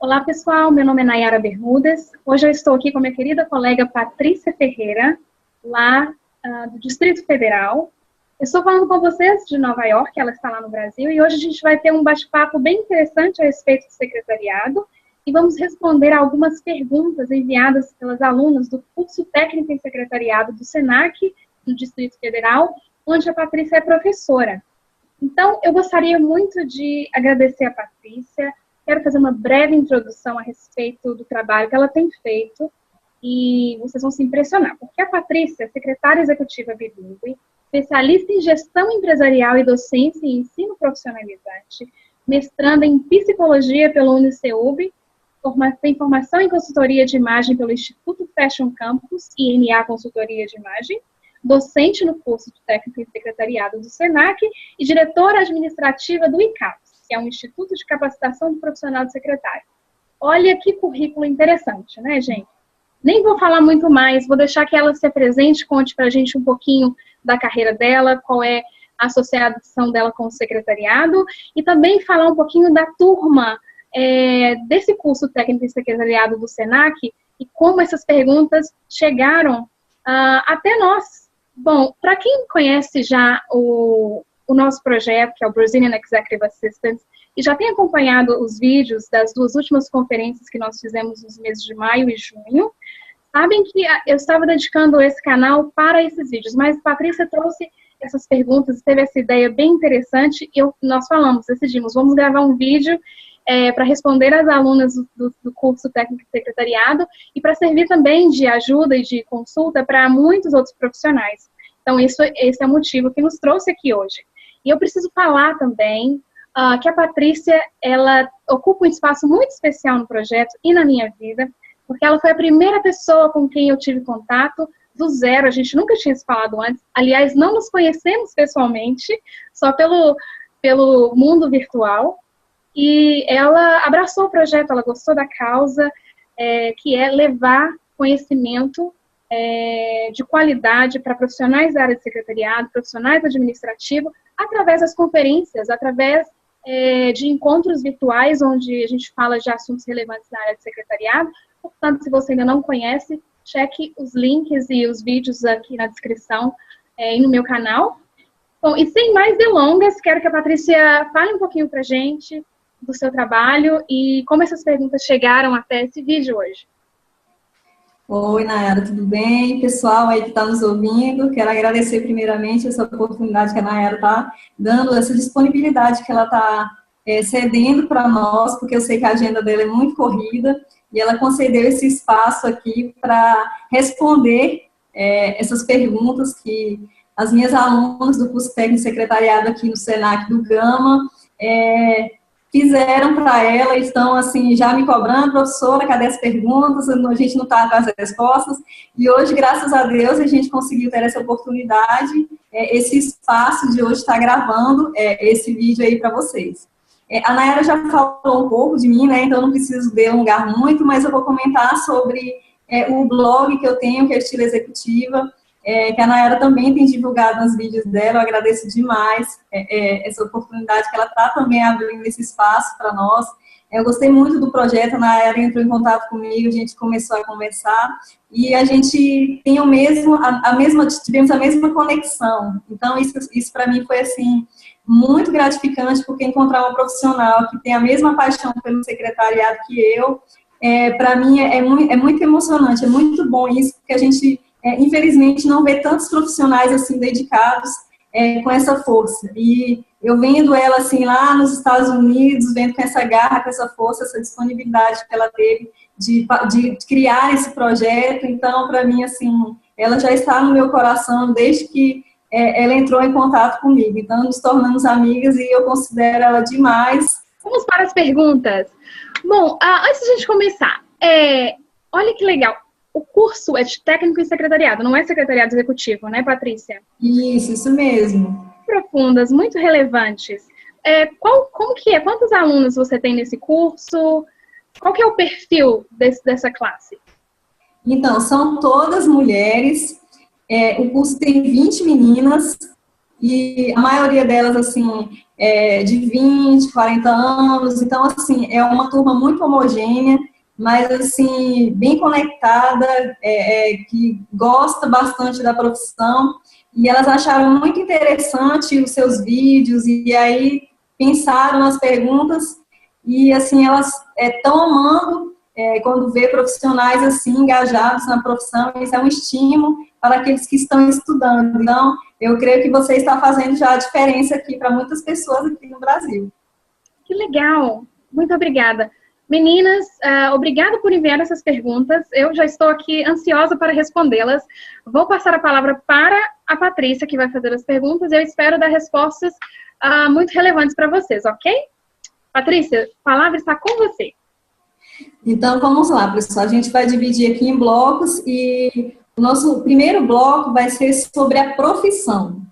Olá, pessoal. Meu nome é Nayara Bermudes. Hoje eu estou aqui com minha querida colega Patrícia Ferreira, lá do Distrito Federal. Eu estou falando com vocês de Nova York, ela está lá no Brasil, e hoje a gente vai ter um bate-papo bem interessante a respeito do secretariado e vamos responder a algumas perguntas enviadas pelas alunas do curso técnico em secretariado do SENAC, do Distrito Federal, onde a Patrícia é professora. Então, eu gostaria muito de agradecer a Patrícia. Quero fazer uma breve introdução a respeito do trabalho que ela tem feito e vocês vão se impressionar, porque a Patrícia é secretária executiva bilíngue, especialista em gestão empresarial e docência em ensino profissionalizante, mestranda em psicologia pelo UniCeub, tem formação em consultoria de imagem pelo Instituto Fashion Campus e INA Consultoria de Imagem, docente no curso de técnico em secretariado do SENAC e diretora administrativa do ICAPS, que é um Instituto de Capacitação do Profissional de Secretário. Olha que currículo interessante, né, gente? Nem vou falar muito mais, vou deixar que ela se apresente, conte pra gente um pouquinho da carreira dela, qual é a associação dela com o secretariado, e também falar um pouquinho da turma desse curso técnico em secretariado do SENAC e como essas perguntas chegaram até nós. Bom, para quem conhece já o nosso projeto, que é o Brazilian Executive Assistance, e já tem acompanhado os vídeos das duas últimas conferências que nós fizemos nos meses de maio e junho, sabem que eu estava dedicando esse canal para esses vídeos, mas a Patrícia trouxe essas perguntas, teve essa ideia bem interessante, e nós decidimos, vamos gravar um vídeo para responder às alunas do curso técnico de secretariado e para servir também de ajuda e de consulta para muitos outros profissionais. Então, esse é o motivo que nos trouxe aqui hoje. E eu preciso falar também que a Patrícia, ela ocupa um espaço muito especial no projeto e na minha vida, porque ela foi a primeira pessoa com quem eu tive contato do zero, a gente nunca tinha se falado antes, aliás, não nos conhecemos pessoalmente, só pelo mundo virtual, e ela abraçou o projeto, ela gostou da causa, que é levar conhecimento de qualidade para profissionais da área de secretariado, profissionais administrativos, através das conferências, através de encontros virtuais, onde a gente fala de assuntos relevantes na área de secretariado. Portanto, se você ainda não conhece, cheque os links e os vídeos aqui na descrição e no meu canal. Bom, e sem mais delongas, quero que a Patrícia fale um pouquinho para a gente do seu trabalho e como essas perguntas chegaram até esse vídeo hoje. Oi, Nayara, tudo bem? Pessoal aí que está nos ouvindo, quero agradecer primeiramente essa oportunidade que a Nayara está dando, essa disponibilidade que ela está cedendo para nós, porque eu sei que a agenda dela é muito corrida, e ela concedeu esse espaço aqui para responder essas perguntas que as minhas alunas do curso técnico de secretariado aqui no SENAC do Gama fizeram para ela, estão assim, já me cobrando, professora, cadê as perguntas? A gente não está com as respostas, e hoje, graças a Deus, a gente conseguiu ter essa oportunidade, esse espaço de hoje estar gravando esse vídeo aí para vocês. A Nayara já falou um pouco de mim, né, então não preciso delongar muito, mas eu vou comentar sobre o blog que eu tenho, que é Estilo Executiva, que a Nayara também tem divulgado nos vídeos dela. Eu agradeço demais essa oportunidade que ela está também abrindo esse espaço para nós. Eu gostei muito do projeto, a Nayara entrou em contato comigo, a gente começou a conversar, e a gente tem tivemos a mesma conexão. Então, isso para mim foi, assim, muito gratificante, porque encontrar uma profissional que tem a mesma paixão pelo secretariado que eu, para mim é muito emocionante, é muito bom isso, porque a gente infelizmente não vê tantos profissionais assim dedicados com essa força, e eu vendo ela assim lá nos Estados Unidos, vendo com essa garra, com essa força, essa disponibilidade que ela teve de criar esse projeto. Então, para mim, assim, ela já está no meu coração desde que ela entrou em contato comigo, então nos tornamos amigas e eu considero ela demais. Vamos para as perguntas. Bom, antes de a gente começar, olha que legal. O curso é de técnico em secretariado, não é secretariado executivo, né, Patrícia? Isso mesmo. Profundas, muito relevantes. Como que é? Quantos alunos você tem nesse curso? Qual que é o perfil dessa classe? Então, são todas mulheres. O curso tem 20 meninas. e a maioria delas, assim, é de 20, 40 anos, então, assim, é uma turma muito homogênea, mas, assim, bem conectada, que gosta bastante da profissão, e elas acharam muito interessante os seus vídeos, e aí pensaram nas perguntas, e, assim, elas estão amando quando vê profissionais, assim, engajados na profissão, isso é um estímulo para aqueles que estão estudando. Então, eu creio que você está fazendo já a diferença aqui para muitas pessoas aqui no Brasil. Que legal! Muito obrigada. Meninas, obrigada por enviar essas perguntas. Eu já estou aqui ansiosa para respondê-las. Vou passar a palavra para a Patrícia, que vai fazer as perguntas, e eu espero dar respostas muito relevantes para vocês, ok? Patrícia, a palavra está com você. Então, vamos lá, pessoal. A gente vai dividir aqui em blocos e o nosso primeiro bloco vai ser sobre a profissão.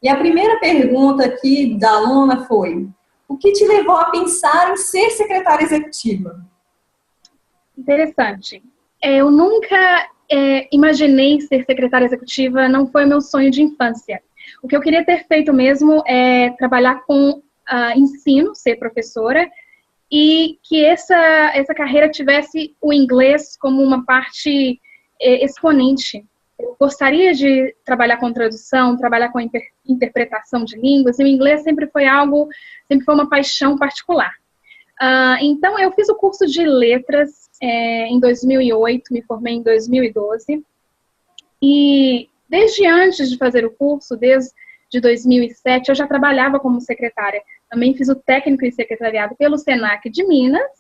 E a primeira pergunta aqui da aluna foi: o que te levou a pensar em ser secretária executiva? Interessante. Eu nunca imaginei ser secretária executiva, não foi meu sonho de infância. O que eu queria ter feito mesmo é trabalhar com ensino, ser professora, e que essa carreira tivesse o inglês como uma parte exponente. Eu gostaria de trabalhar com tradução, trabalhar com interpretação de línguas, e o inglês sempre foi uma paixão particular. Então, eu fiz o curso de letras em 2008, me formei em 2012, e desde antes de fazer o curso, desde 2007, eu já trabalhava como secretária. Também fiz o técnico em secretariado pelo Senac de Minas,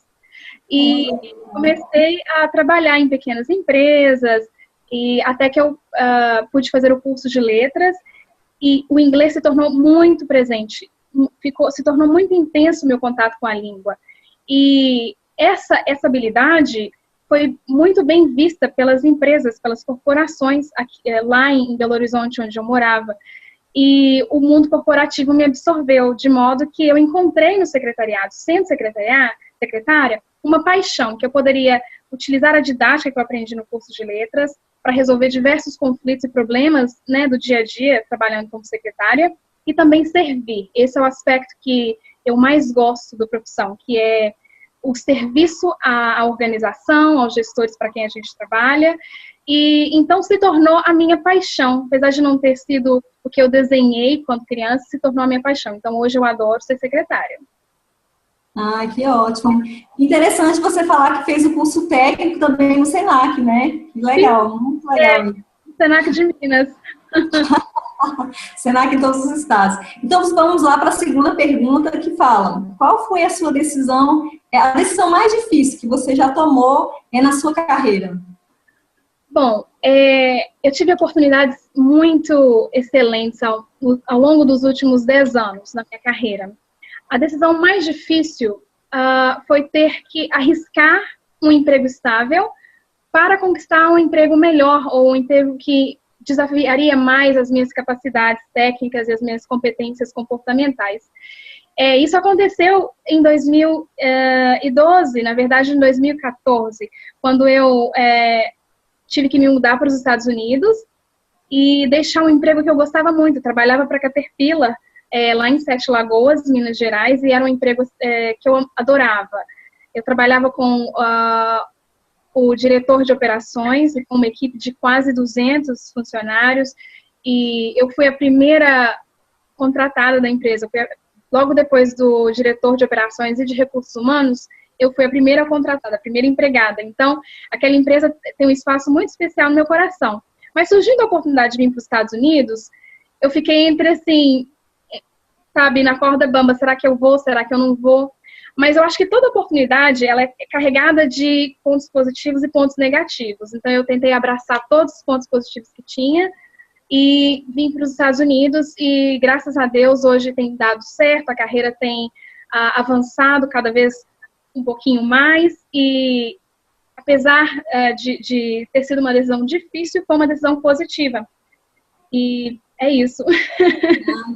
e comecei a trabalhar em pequenas empresas, e até que eu pude fazer o curso de letras, e o inglês se tornou muito presente, se tornou muito intenso o meu contato com a língua. E essa habilidade foi muito bem vista pelas empresas, pelas corporações aqui, lá em Belo Horizonte, onde eu morava. E o mundo corporativo me absorveu, de modo que eu encontrei no secretariado, sendo secretária, uma paixão que eu poderia utilizar a didática que eu aprendi no curso de letras para resolver diversos conflitos e problemas, né, do dia a dia, trabalhando como secretária, e também servir. Esse é o aspecto que eu mais gosto da profissão, que é o serviço à organização, aos gestores para quem a gente trabalha, e então se tornou a minha paixão, apesar de não ter sido o que eu desenhei quando criança, se tornou a minha paixão. Então hoje eu adoro ser secretária. Ah, que ótimo. Interessante você falar que fez o curso técnico também no Senac, né? Que legal, sim, muito legal. Senac de Minas. Senac em todos os estados. Então, vamos lá para a segunda pergunta que fala: qual foi a sua decisão, a decisão mais difícil que você já tomou na sua carreira? Bom, eu tive oportunidades muito excelentes ao longo dos últimos 10 anos na minha carreira. A decisão mais difícil foi ter que arriscar um emprego estável para conquistar um emprego melhor, ou um emprego que desafiaria mais as minhas capacidades técnicas e as minhas competências comportamentais. Isso aconteceu em 2012, na verdade em 2014, quando eu tive que me mudar para os Estados Unidos e deixar um emprego que eu gostava muito. Eu trabalhava para a Caterpillar, lá em Sete Lagoas, Minas Gerais, e era um emprego que eu adorava. Eu trabalhava com o diretor de operações, e com uma equipe de quase 200 funcionários, e eu fui a primeira contratada da empresa. Logo depois do diretor de operações e de recursos humanos, eu fui a primeira contratada, a primeira empregada. Então, aquela empresa tem um espaço muito especial no meu coração. Mas surgindo a oportunidade de vir para os Estados Unidos, eu fiquei entre, assim, sabe, na corda bamba, será que eu vou, será que eu não vou? Mas eu acho que toda oportunidade, ela é carregada de pontos positivos e pontos negativos. Então, eu tentei abraçar todos os pontos positivos que tinha e vim para os Estados Unidos e, graças a Deus, hoje tem dado certo, a carreira tem avançado cada vez um pouquinho mais e, apesar de ter sido uma decisão difícil, foi uma decisão positiva. E é isso.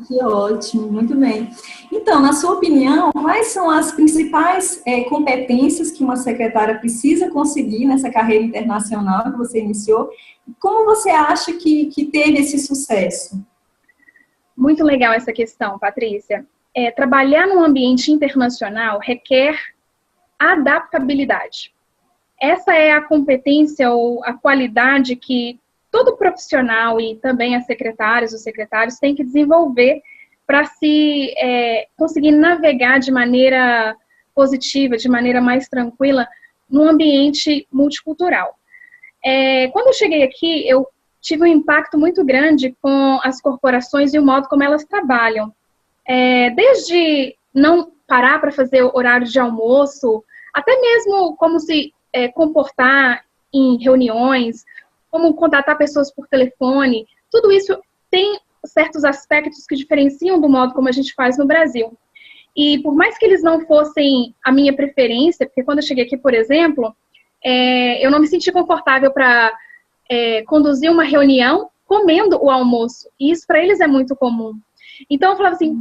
Que ótimo, muito bem. Então, na sua opinião, quais são as principais competências que uma secretária precisa conseguir nessa carreira internacional que você iniciou? como você acha que teve esse sucesso? Muito legal essa questão, Patrícia. Trabalhar num ambiente internacional requer adaptabilidade. Essa é a competência ou a qualidade que todo profissional e também as secretárias, os secretários têm que desenvolver para se conseguir navegar de maneira positiva, de maneira mais tranquila, num ambiente multicultural. Quando eu cheguei aqui, eu tive um impacto muito grande com as corporações e o modo como elas trabalham. Desde não parar para fazer horário de almoço, até mesmo como se comportar em reuniões, como contatar pessoas por telefone, tudo isso tem certos aspectos que diferenciam do modo como a gente faz no Brasil. E por mais que eles não fossem a minha preferência, porque quando eu cheguei aqui, por exemplo, eu não me senti confortável para conduzir uma reunião comendo o almoço. E isso para eles é muito comum. Então eu falava assim,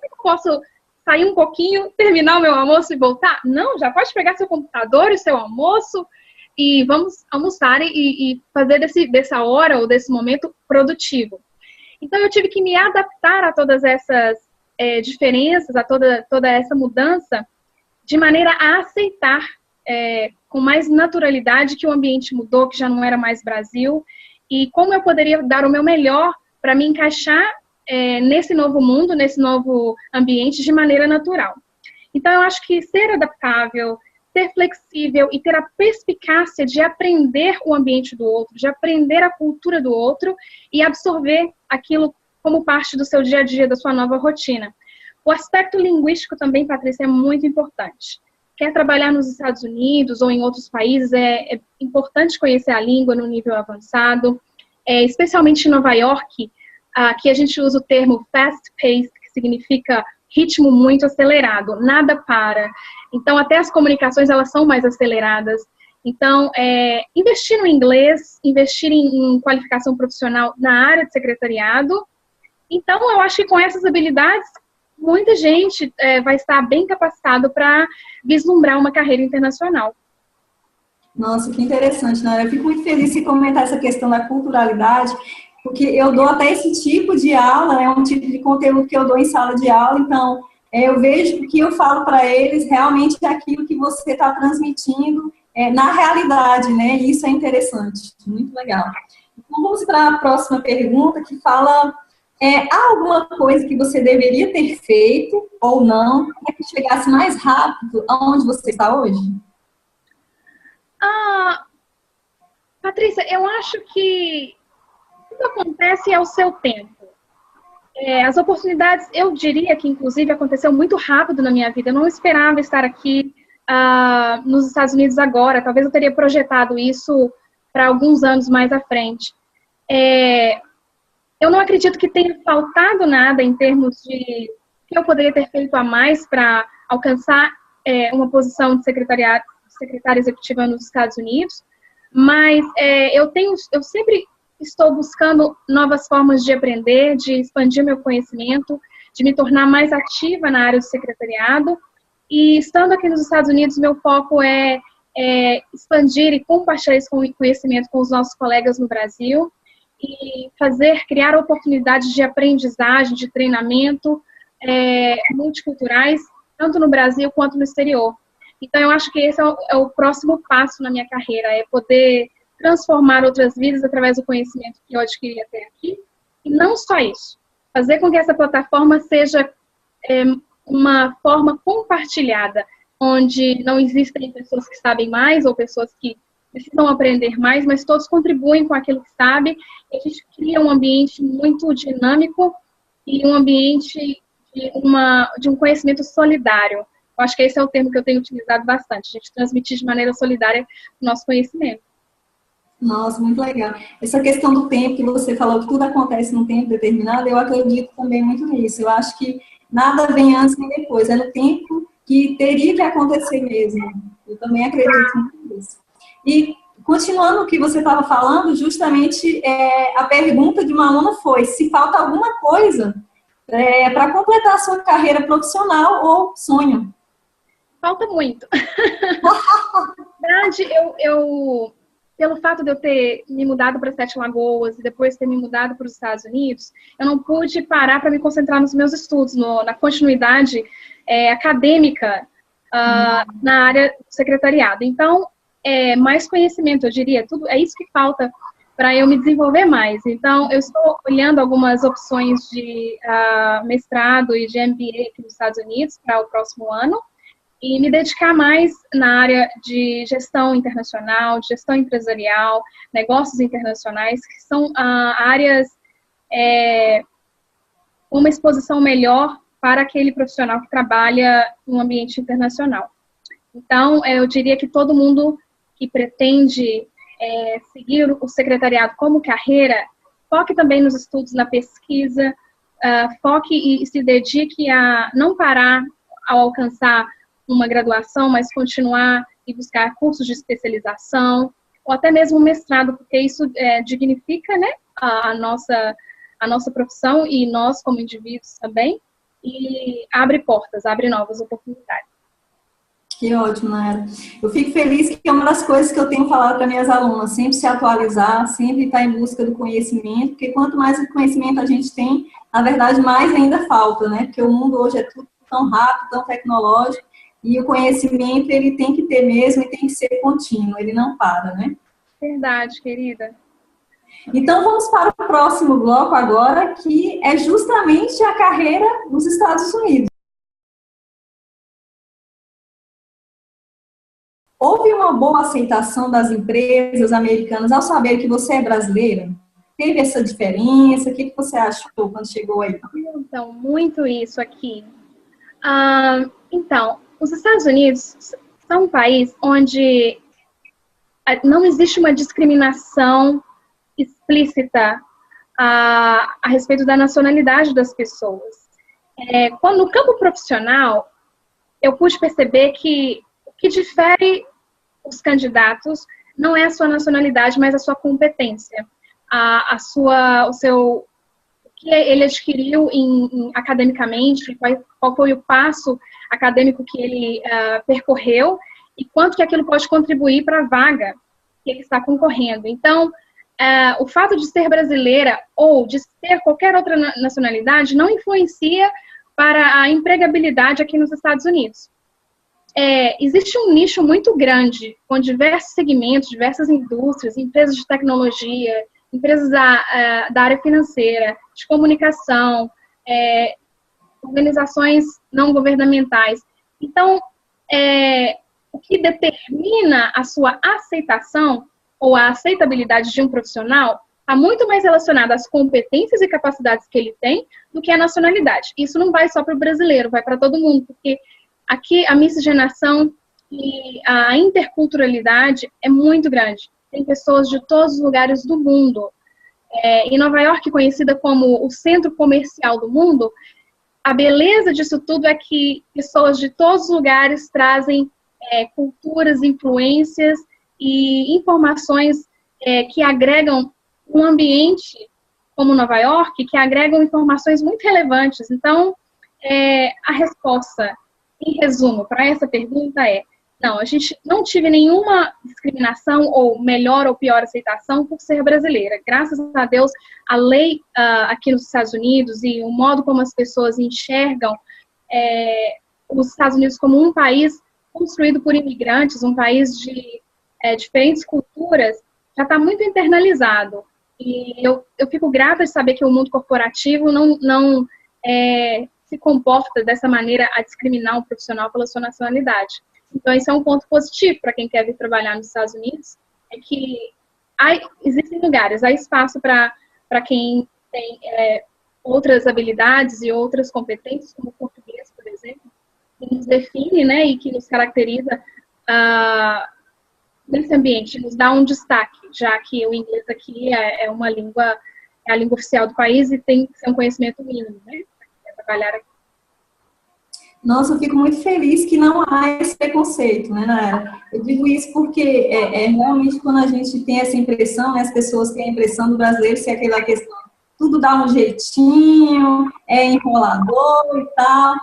eu posso sair um pouquinho, terminar o meu almoço e voltar? Não, já pode pegar seu computador e seu almoço e vamos almoçar e fazer dessa hora ou desse momento produtivo. Então eu tive que me adaptar a todas essas diferenças, a toda essa mudança, de maneira a aceitar com mais naturalidade que o ambiente mudou, que já não era mais Brasil, e como eu poderia dar o meu melhor para me encaixar nesse novo mundo, nesse novo ambiente, de maneira natural. Então, eu acho que ser adaptável, ser flexível e ter a perspicácia de aprender o ambiente do outro, de aprender a cultura do outro e absorver aquilo como parte do seu dia a dia, da sua nova rotina. O aspecto linguístico também, Patrícia, é muito importante. Quer trabalhar nos Estados Unidos ou em outros países, é importante conhecer a língua no nível avançado, especialmente em Nova York. Aqui a gente usa o termo fast-paced, que significa ritmo muito acelerado, nada para. Então, até as comunicações, elas são mais aceleradas. Então, investir no inglês, investir em qualificação profissional na área de secretariado. Então, eu acho que com essas habilidades, muita gente vai estar bem capacitado para vislumbrar uma carreira internacional. Nossa, que interessante, né? Eu fico muito feliz em comentar essa questão da culturalidade, porque eu dou até esse tipo de aula, é um tipo de conteúdo que eu dou em sala de aula, então eu vejo que o que eu falo para eles realmente é aquilo que você está transmitindo na realidade, né? E isso é interessante, muito legal. Então, vamos para a próxima pergunta, que fala, há alguma coisa que você deveria ter feito ou não para que chegasse mais rápido aonde você está hoje? Patrícia, eu acho que tudo acontece ao seu tempo. As oportunidades, eu diria que, inclusive, aconteceu muito rápido na minha vida. Eu não esperava estar aqui nos Estados Unidos agora. Talvez eu teria projetado isso para alguns anos mais à frente. Eu não acredito que tenha faltado nada em termos de que eu poderia ter feito a mais para alcançar uma posição de secretária executiva nos Estados Unidos, mas eu sempre estou buscando novas formas de aprender, de expandir meu conhecimento, de me tornar mais ativa na área do secretariado. E estando aqui nos Estados Unidos, meu foco é expandir e compartilhar esse conhecimento com os nossos colegas no Brasil e criar oportunidades de aprendizagem, de treinamento multiculturais, tanto no Brasil quanto no exterior. Então, eu acho que esse é o próximo passo na minha carreira, é poder transformar outras vidas através do conhecimento que eu adquiri até aqui. E não só isso, fazer com que essa plataforma seja uma forma compartilhada, onde não existem pessoas que sabem mais ou pessoas que precisam aprender mais, mas todos contribuem com aquilo que sabem, e a gente cria um ambiente muito dinâmico e um ambiente de um conhecimento solidário. Eu acho que esse é o termo que eu tenho utilizado bastante, a gente transmitir de maneira solidária o nosso conhecimento. Nossa, muito legal. Essa questão do tempo que você falou, que tudo acontece num tempo determinado, eu acredito também muito nisso. Eu acho que nada vem antes nem depois, é no tempo que teria que acontecer mesmo. Eu também acredito muito nisso. E, continuando o que você estava falando, justamente a pergunta de uma aluna foi se falta alguma coisa para completar a sua carreira profissional ou sonho. Falta muito. Na verdade, eu pelo fato de eu ter me mudado para Sete Lagoas e depois ter me mudado para os Estados Unidos, eu não pude parar para me concentrar nos meus estudos, na continuidade acadêmica na área do secretariado. Então, mais conhecimento, eu diria, tudo é isso que falta para eu me desenvolver mais. Então, eu estou olhando algumas opções de mestrado e de MBA aqui nos Estados Unidos para o próximo ano, e me dedicar mais na área de gestão internacional, de gestão empresarial, negócios internacionais, que são áreas com uma exposição melhor para aquele profissional que trabalha no ambiente internacional. Então, eu diria que todo mundo que pretende seguir o secretariado como carreira, foque também nos estudos, na pesquisa, foque e se dedique a não parar ao alcançar uma graduação, mas continuar e buscar cursos de especialização, ou até mesmo um mestrado, porque isso dignifica, né, a nossa profissão e nós como indivíduos também, e abre portas, abre novas oportunidades. Que ótimo, Nayara. Eu fico feliz que é uma das coisas que eu tenho falado para minhas alunas, sempre se atualizar, sempre estar em busca do conhecimento, porque quanto mais conhecimento a gente tem, na verdade, mais ainda falta, né? Porque o mundo hoje é tudo tão rápido, tão tecnológico, e o conhecimento, ele tem que ter mesmo e tem que ser contínuo, ele não para, né? Verdade, querida. Então, vamos para o próximo bloco agora, que é justamente a carreira nos Estados Unidos. Houve uma boa aceitação das empresas americanas ao saber que você é brasileira? Teve essa diferença? O que você achou quando chegou aí? Então, muito isso aqui. Então, os Estados Unidos são um país onde não existe uma discriminação explícita a respeito da nacionalidade das pessoas. No campo profissional, eu pude perceber que o que difere os candidatos não é a sua nacionalidade, mas a sua competência, o que ele adquiriu academicamente, qual foi o passo acadêmico que ele percorreu e quanto que aquilo pode contribuir para a vaga que ele está concorrendo. Então, o fato de ser brasileira ou de ter qualquer outra nacionalidade não influencia para a empregabilidade aqui nos Estados Unidos. Existe um nicho muito grande, com diversos segmentos, diversas indústrias, empresas de tecnologia, empresas da área financeira, de comunicação, organizações não governamentais. Então, o que determina a sua aceitação ou a aceitabilidade de um profissional está muito mais relacionado às competências e capacidades que ele tem do que à nacionalidade. Isso não vai só para o brasileiro, vai para todo mundo, porque aqui a miscigenação e a interculturalidade é muito grande. Tem pessoas de todos os lugares do mundo. Em Nova York, conhecida como o centro comercial do mundo, a beleza disso tudo é que pessoas de todos os lugares trazem culturas, influências e informações que agregam um ambiente como Nova York, que agregam informações muito relevantes. Então, a resposta, em resumo, para essa pergunta não, a gente não tive nenhuma discriminação ou melhor ou pior aceitação por ser brasileira. Graças a Deus, a lei aqui nos Estados Unidos e o modo como as pessoas enxergam os Estados Unidos como um país construído por imigrantes, um país de diferentes culturas, já está muito internalizado. E eu fico grata de saber que o mundo corporativo não se comporta dessa maneira a discriminar um profissional pela sua nacionalidade. Então, esse é um ponto positivo para quem quer vir trabalhar nos Estados Unidos, é que existem lugares, há espaço para quem tem outras habilidades e outras competências, como o português, por exemplo, que nos define, né, e que nos caracteriza nesse ambiente, nos dá um destaque, já que o inglês aqui é a língua oficial do país e tem que ser um conhecimento mínimo, né, para trabalhar aqui. Nossa, eu fico muito feliz que não há esse preconceito, né, Nayara? Eu digo isso porque realmente quando a gente tem essa impressão, né, as pessoas têm a impressão do brasileiro ser aquela questão, tudo dá um jeitinho, é enrolador e tal.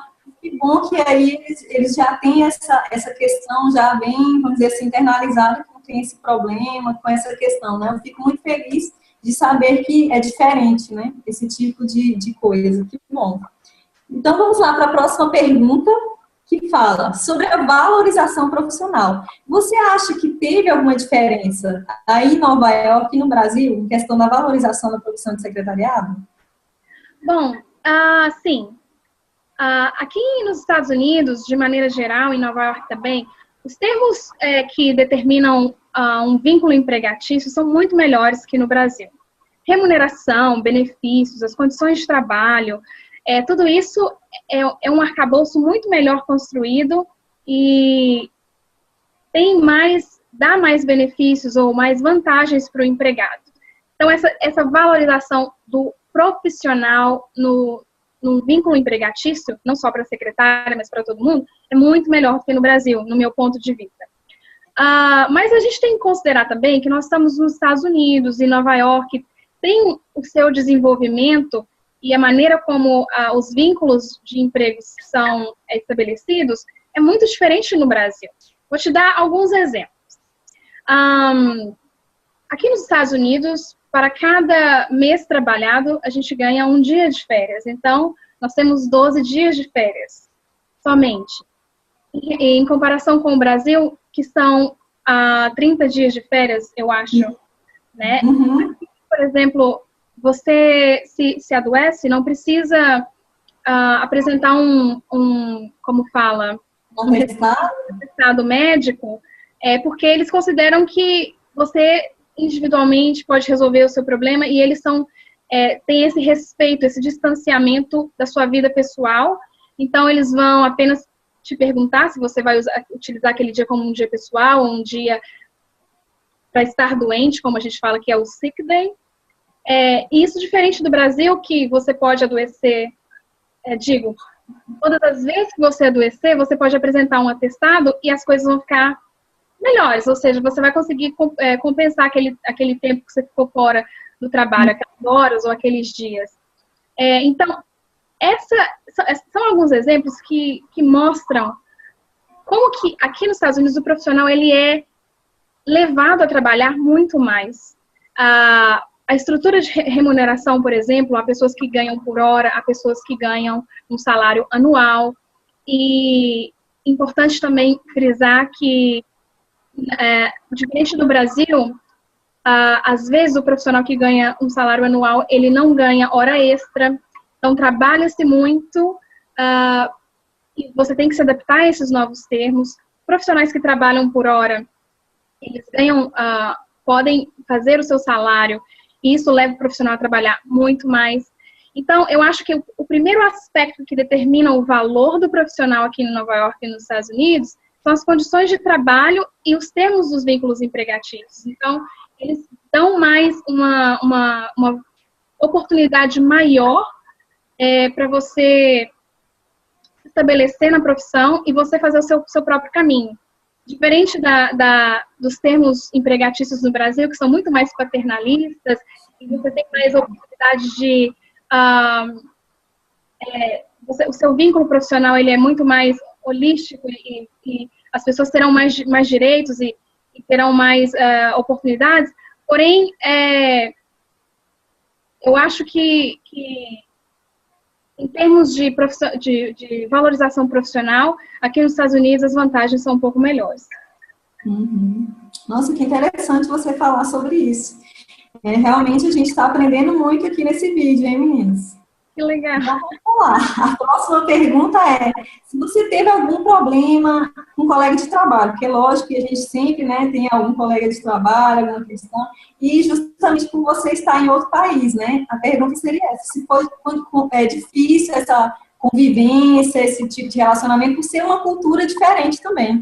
Que bom que aí eles já têm essa questão já bem, vamos dizer assim, internalizada, que não tem esse problema com essa questão, né? Eu fico muito feliz de saber que é diferente, né? Esse tipo de coisa. Que bom. Então, vamos lá para a próxima pergunta, que fala sobre a valorização profissional. Você acha que teve alguma diferença aí em Nova York e no Brasil, em questão da valorização da profissão de secretariado? Bom, sim. Aqui nos Estados Unidos, de maneira geral, em Nova York também, os termos que determinam um vínculo empregatício são muito melhores que no Brasil. Remuneração, benefícios, as condições de trabalho, tudo isso é um arcabouço muito melhor construído e dá mais benefícios ou mais vantagens para o empregado. Então, essa valorização do profissional no vínculo empregatício, não só para a secretária, mas para todo mundo, é muito melhor do que no Brasil, no meu ponto de vista. Mas a gente tem que considerar também que nós estamos nos Estados Unidos e Nova York tem o seu desenvolvimento e a maneira como os vínculos de empregos são estabelecidos é muito diferente no Brasil. Vou te dar alguns exemplos. Aqui nos Estados Unidos, para cada mês trabalhado, a gente ganha um dia de férias. Então, nós temos 12 dias de férias, somente. E, em comparação com o Brasil, que são 30 dias de férias, eu acho, né? Uhum. Por exemplo, você se adoece, não precisa apresentar como fala, Um atestado médico, porque eles consideram que você individualmente pode resolver o seu problema e eles têm esse respeito, esse distanciamento da sua vida pessoal. Então, eles vão apenas te perguntar se você vai utilizar aquele dia como um dia pessoal ou um dia para estar doente, como a gente fala que é o sick day. Isso diferente do Brasil, que você pode adoecer, todas as vezes que você adoecer, você pode apresentar um atestado e as coisas vão ficar melhores, ou seja, você vai conseguir compensar aquele tempo que você ficou fora do trabalho, aquelas horas ou aqueles dias. Então, são alguns exemplos que mostram como que aqui nos Estados Unidos o profissional ele é levado a trabalhar muito mais. A estrutura de remuneração, por exemplo, há pessoas que ganham por hora, há pessoas que ganham um salário anual. E importante também frisar que, diferente do Brasil, às vezes o profissional que ganha um salário anual, ele não ganha hora extra. Então, trabalha-se muito e você tem que se adaptar a esses novos termos. Profissionais que trabalham por hora, eles podem fazer o seu salário e isso leva o profissional a trabalhar muito mais. Então, eu acho que o primeiro aspecto que determina o valor do profissional aqui em Nova York e nos Estados Unidos são as condições de trabalho e os termos dos vínculos empregatícios. Então, eles dão mais uma oportunidade maior para você estabelecer na profissão e você fazer o seu próprio caminho. Diferente dos termos empregatícios no Brasil, que são muito mais paternalistas, e você tem mais oportunidade de... o seu vínculo profissional ele é muito mais holístico e as pessoas terão mais direitos e terão mais oportunidades. Porém, eu acho que em termos de valorização profissional, aqui nos Estados Unidos as vantagens são um pouco melhores. Uhum. Nossa, que interessante você falar sobre isso. Realmente a gente está aprendendo muito aqui nesse vídeo, hein, meninas? Que legal. Então, vamos lá. A próxima pergunta é se você teve algum problema com um colega de trabalho, porque lógico que a gente sempre, né, tem algum colega de trabalho, alguma questão, e justamente por você estar em outro país, né? A pergunta seria essa, se foi difícil essa convivência, esse tipo de relacionamento, por ser uma cultura diferente também.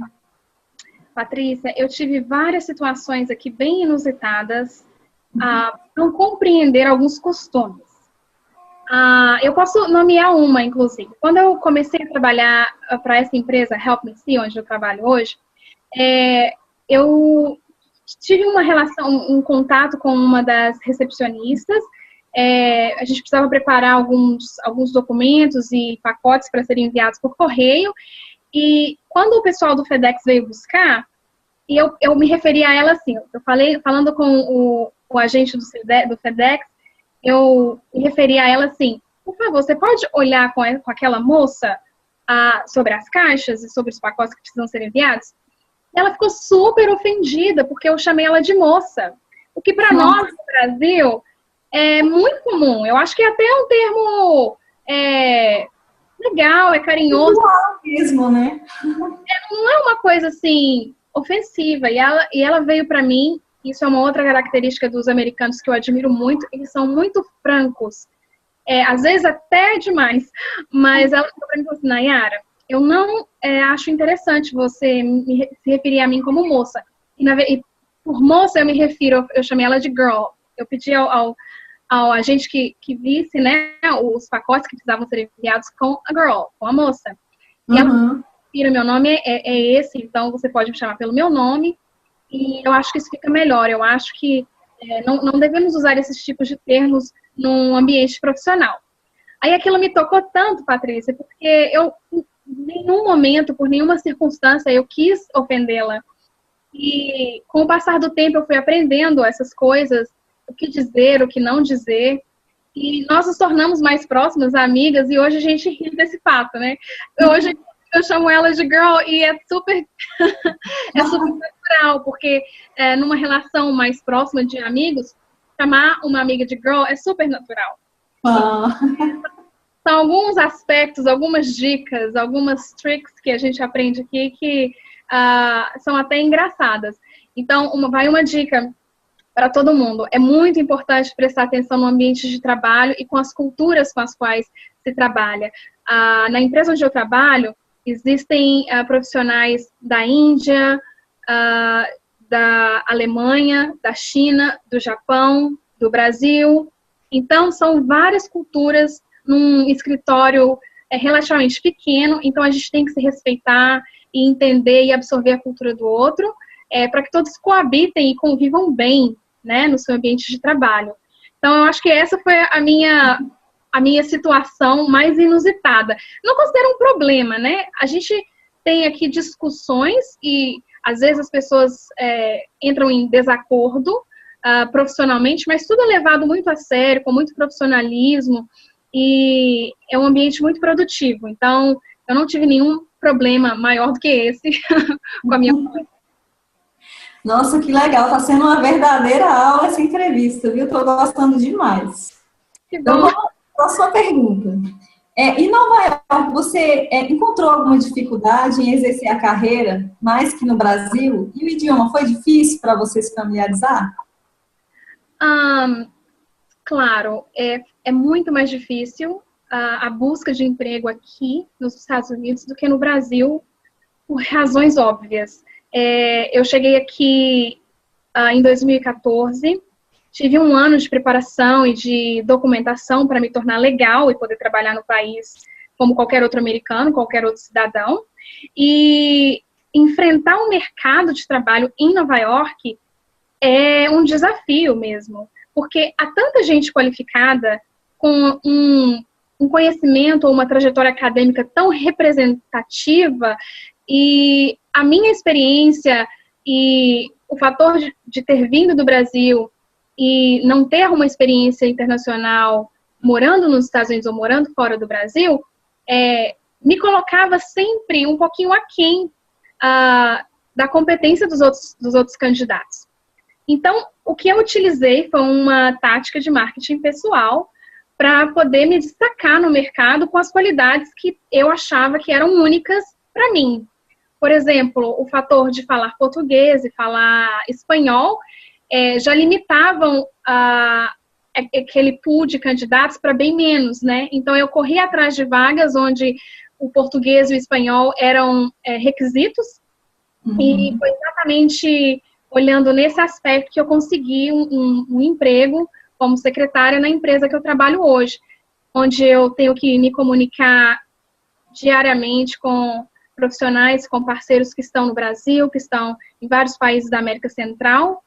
Patrícia, eu tive várias situações aqui bem inusitadas, não compreender alguns costumes. Eu posso nomear uma, inclusive. Quando eu comecei a trabalhar para essa empresa, Help Me See, onde eu trabalho hoje, eu tive um contato com uma das recepcionistas. A gente precisava preparar alguns documentos e pacotes para serem enviados por correio. E quando o pessoal do FedEx veio buscar, E eu me referi a ela assim, falando com o agente do FedEx, eu me referi a ela assim, por favor, você pode olhar com aquela moça sobre as caixas e sobre os pacotes que precisam ser enviados? E ela ficou super ofendida, porque eu chamei ela de moça. O que para nós, no Brasil, é muito comum. Eu acho que é até um termo legal, é carinhoso. Mesmo, né? Não é uma coisa assim ofensiva. E ela veio para mim. Isso é uma outra característica dos americanos que eu admiro muito. Eles são muito francos. Às vezes até demais. Mas ela falou para mim assim, Nayara, eu não acho interessante você se referir a mim como moça. E por moça eu me refiro, eu chamei ela de girl. Eu pedi ao agente que visse, né, os pacotes que precisavam ser enviados com a girl, com a moça. E ela, meu nome é esse, então você pode me chamar pelo meu nome. E eu acho que isso fica melhor. Eu acho que não devemos usar esses tipos de termos num ambiente profissional. Aí aquilo me tocou tanto, Patrícia, porque eu, em nenhum momento, por nenhuma circunstância, eu quis ofendê-la. E com o passar do tempo eu fui aprendendo essas coisas, o que dizer, o que não dizer. E nós nos tornamos mais próximas, amigas, e hoje a gente ri desse fato, né? Hoje eu chamo ela de girl e é super natural, porque numa relação mais próxima de amigos, chamar uma amiga de girl é super natural. São alguns aspectos, algumas dicas, algumas tricks que a gente aprende aqui que são até engraçadas. Então, vai uma dica para todo mundo. É muito importante prestar atenção no ambiente de trabalho e com as culturas com as quais se trabalha. Na empresa onde eu trabalho, existem profissionais da Índia, da Alemanha, da China, do Japão, do Brasil. Então, são várias culturas num escritório relativamente pequeno, então a gente tem que se respeitar e entender e absorver a cultura do outro, para que todos coabitem e convivam bem, né, no seu ambiente de trabalho. Então, eu acho que essa foi a minha situação mais inusitada. Não considero um problema, né? A gente tem aqui discussões e, às vezes, as pessoas entram em desacordo profissionalmente, mas tudo é levado muito a sério, com muito profissionalismo, e é um ambiente muito produtivo. Então, eu não tive nenhum problema maior do que esse com a minha mãe. Nossa, que legal. Está sendo uma verdadeira aula essa entrevista, viu? Estou gostando demais. Que bom. Então, vamos para a próxima pergunta. Em Nova York, você encontrou alguma dificuldade em exercer a carreira mais que no Brasil? E o idioma foi difícil para você se familiarizar? Claro, é muito mais difícil a busca de emprego aqui nos Estados Unidos do que no Brasil, por razões óbvias. Eu cheguei aqui em 2014, tive um ano de preparação e de documentação para me tornar legal e poder trabalhar no país como qualquer outro americano, qualquer outro cidadão. E enfrentar o mercado de trabalho em Nova York é um desafio mesmo, porque há tanta gente qualificada com um conhecimento ou uma trajetória acadêmica tão representativa, e a minha experiência e o fator de ter vindo do Brasil e não ter uma experiência internacional morando nos Estados Unidos ou morando fora do Brasil, me colocava sempre um pouquinho aquém da competência dos outros candidatos. Então, o que eu utilizei foi uma tática de marketing pessoal para poder me destacar no mercado com as qualidades que eu achava que eram únicas para mim. Por exemplo, o fator de falar português e falar espanhol já limitavam aquele pool de candidatos para bem menos, né? Então, eu corri atrás de vagas onde o português e o espanhol eram requisitos, e foi exatamente olhando nesse aspecto que eu consegui um emprego como secretária na empresa que eu trabalho hoje, onde eu tenho que me comunicar diariamente com profissionais, com parceiros que estão no Brasil, que estão em vários países da América Central,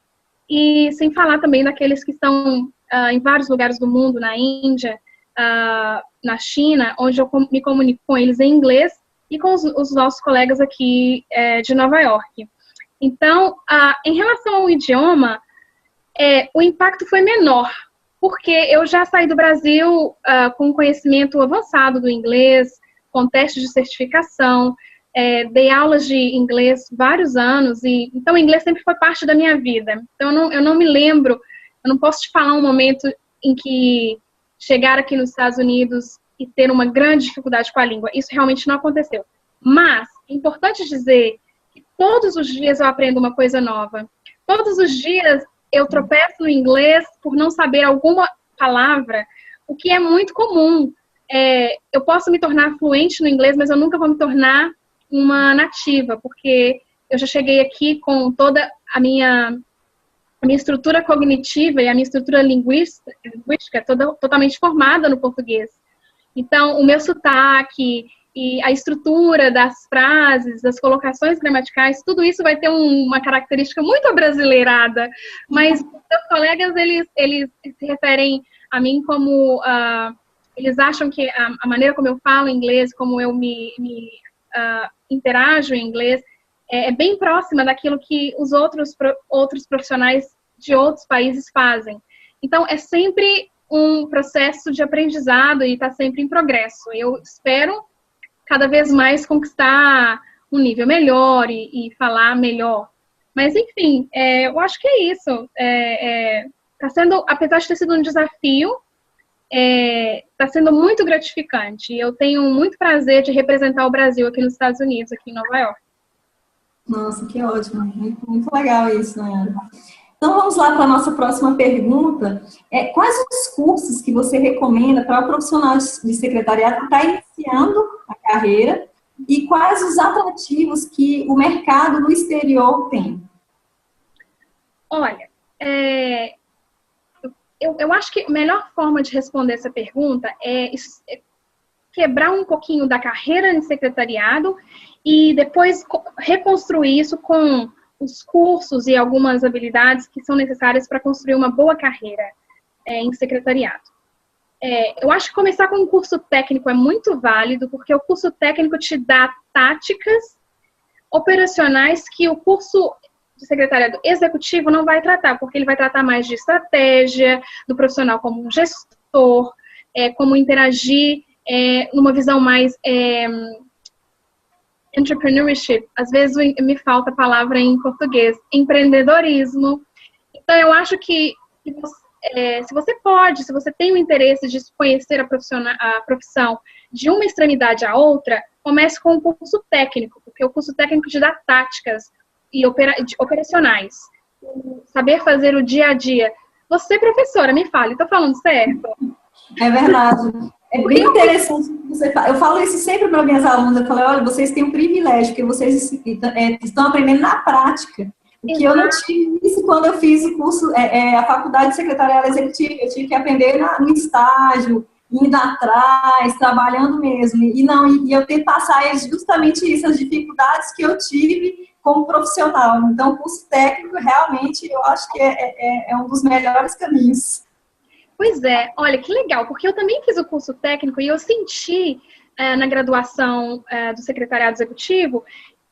e sem falar também daqueles que estão em vários lugares do mundo, na Índia, na China, onde eu me comunico com eles em inglês e com os nossos colegas aqui de Nova York. Então, em relação ao idioma, o impacto foi menor, porque eu já saí do Brasil com conhecimento avançado do inglês, com testes de certificação, dei aulas de inglês vários anos, então o inglês sempre foi parte da minha vida. Então eu não me lembro, eu não posso te falar um momento em que chegar aqui nos Estados Unidos e ter uma grande dificuldade com a língua. Isso realmente não aconteceu. Mas é importante dizer que todos os dias eu aprendo uma coisa nova. Todos os dias eu tropeço no inglês por não saber alguma palavra, o que é muito comum. Eu posso me tornar fluente no inglês, mas eu nunca vou me tornar uma nativa, porque eu já cheguei aqui com toda a minha estrutura cognitiva e a minha estrutura linguística totalmente formada no português. Então, o meu sotaque e a estrutura das frases, das colocações gramaticais, tudo isso vai ter uma característica muito abrasileirada, mas meus colegas, eles se referem a mim como... eles acham que a maneira como eu falo inglês, como eu me interajo em inglês, é bem próxima daquilo que os outros profissionais de outros países fazem. Então, é sempre um processo de aprendizado e está sempre em progresso. Eu espero cada vez mais conquistar um nível melhor e falar melhor. Mas, enfim, eu acho que é isso. Tá sendo, apesar de ter sido um desafio, está sendo muito gratificante. Eu tenho muito prazer de representar o Brasil aqui nos Estados Unidos, aqui em Nova York. Nossa, que ótimo. Muito, muito legal isso, Nayara. Então, vamos lá para a nossa próxima pergunta. Quais os cursos que você recomenda para o profissional de secretariado que está iniciando a carreira e quais os atrativos que o mercado no exterior tem? Olha, eu acho que a melhor forma de responder essa pergunta é quebrar um pouquinho da carreira em secretariado e depois reconstruir isso com os cursos e algumas habilidades que são necessárias para construir uma boa carreira em secretariado. Eu acho que começar com um curso técnico é muito válido, porque o curso técnico te dá táticas operacionais que o curso de secretariado executivo não vai tratar, porque ele vai tratar mais de estratégia, do profissional como um gestor, como interagir numa visão mais entrepreneurship. Às vezes me falta a palavra em português, empreendedorismo. Então, eu acho que se você tem o interesse de conhecer a profissão de uma extremidade à outra, comece com o curso técnico, porque o curso técnico te dá táticas operacionais, saber fazer o dia a dia. Você, professora, me fale, estou falando certo? É verdade. É bem interessante o que você fala. Eu falo isso sempre para minhas alunas. Eu falo, olha, vocês têm um privilégio, porque vocês estão aprendendo na prática. O que eu não tive isso quando eu fiz o curso, a faculdade de secretariado executivo. Eu tive que aprender no estágio, indo atrás, trabalhando mesmo. E eu ter que passar justamente isso, as dificuldades que eu tive como profissional. Então, o curso técnico, realmente, eu acho que é um dos melhores caminhos. Pois é, olha, que legal, porque eu também fiz o curso técnico e eu senti na graduação do secretariado executivo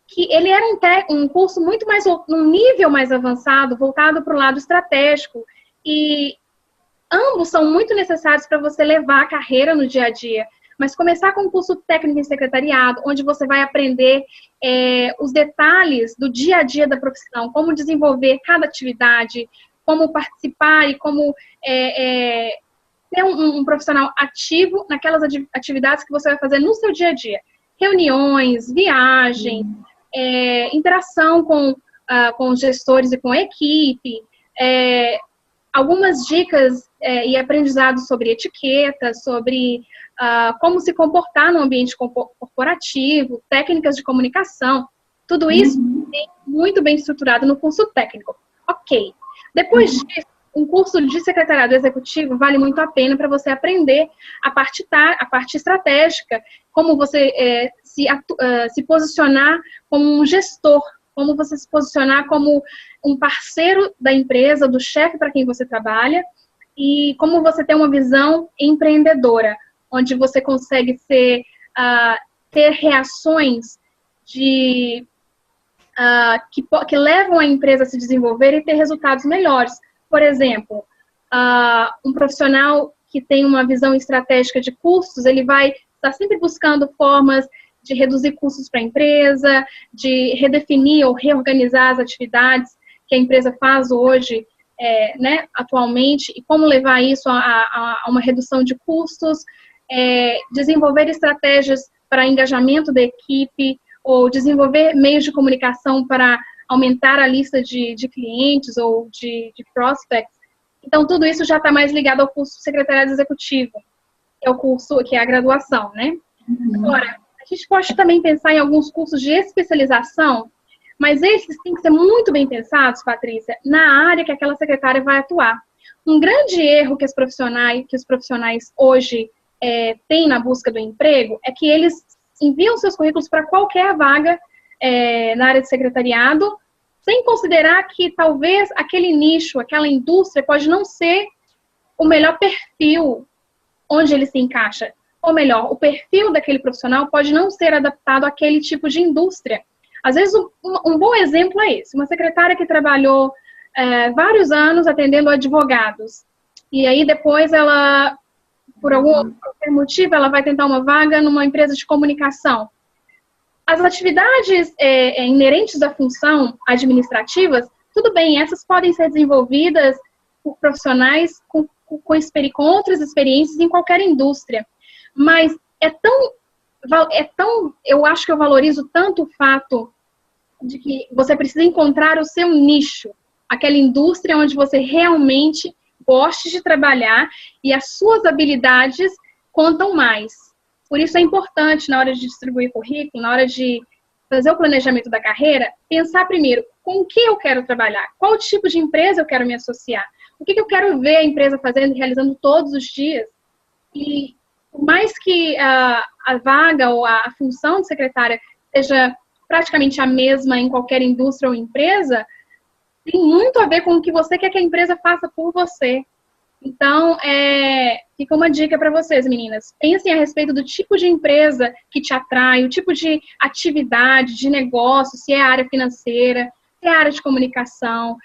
que ele era um curso muito mais, num nível mais avançado, voltado para o lado estratégico, e ambos são muito necessários para você levar a carreira no dia a dia, mas começar com um curso técnico em secretariado, onde você vai aprender os detalhes do dia a dia da profissão, como desenvolver cada atividade, como participar e como ser um profissional ativo naquelas atividades que você vai fazer no seu dia a dia. Reuniões, viagens, interação com os gestores e com a equipe, algumas dicas e aprendizados sobre etiqueta, sobre como se comportar no ambiente corporativo, técnicas de comunicação, tudo isso muito bem estruturado no curso técnico. Ok. Depois disso, um curso de secretariado executivo vale muito a pena para você aprender a parte estratégica, como você se posicionar como um gestor, como você se posicionar como um parceiro da empresa, do chefe para quem você trabalha, e como você tem uma visão empreendedora, onde você consegue ter reações de que levam a empresa a se desenvolver e ter resultados melhores. Por exemplo, um profissional que tem uma visão estratégica de custos, ele vai estar sempre buscando formas de reduzir custos para a empresa, de redefinir ou reorganizar as atividades que a empresa faz hoje, né, atualmente, e como levar isso a uma redução de custos, desenvolver estratégias para engajamento da equipe, ou desenvolver meios de comunicação para aumentar a lista de clientes ou de prospects. Então, tudo isso já está mais ligado ao curso de secretariado executivo, que é o curso, que é a graduação, né? Agora, a gente pode também pensar em alguns cursos de especialização, mas esses têm que ser muito bem pensados, Patrícia, na área que aquela secretária vai atuar. Um grande erro que os profissionais hoje têm na busca do emprego é que eles enviam seus currículos para qualquer vaga na área de secretariado, sem considerar que talvez aquele nicho, aquela indústria pode não ser o melhor perfil onde ele se encaixa. Ou melhor, o perfil daquele profissional pode não ser adaptado àquele tipo de indústria. Às vezes, um bom exemplo é esse. Uma secretária que trabalhou vários anos atendendo advogados. E aí, depois, ela, por qualquer motivo, ela vai tentar uma vaga numa empresa de comunicação. As atividades inerentes à função administrativas, tudo bem, essas podem ser desenvolvidas por profissionais com outras experiências em qualquer indústria. Mas eu acho que eu valorizo tanto o fato de que você precisa encontrar o seu nicho, aquela indústria onde você realmente goste de trabalhar e as suas habilidades contam mais. Por isso é importante, na hora de distribuir currículo, na hora de fazer o planejamento da carreira, pensar primeiro com o que eu quero trabalhar, qual tipo de empresa eu quero me associar, o que eu quero ver a empresa fazendo e realizando todos os dias. E por mais que a vaga ou a função de secretária seja praticamente a mesma em qualquer indústria ou empresa, tem muito a ver com o que você quer que a empresa faça por você. Então, fica uma dica para vocês, meninas. Pensem a respeito do tipo de empresa que te atrai, o tipo de atividade, de negócio, se é área financeira, se é área de comunicação,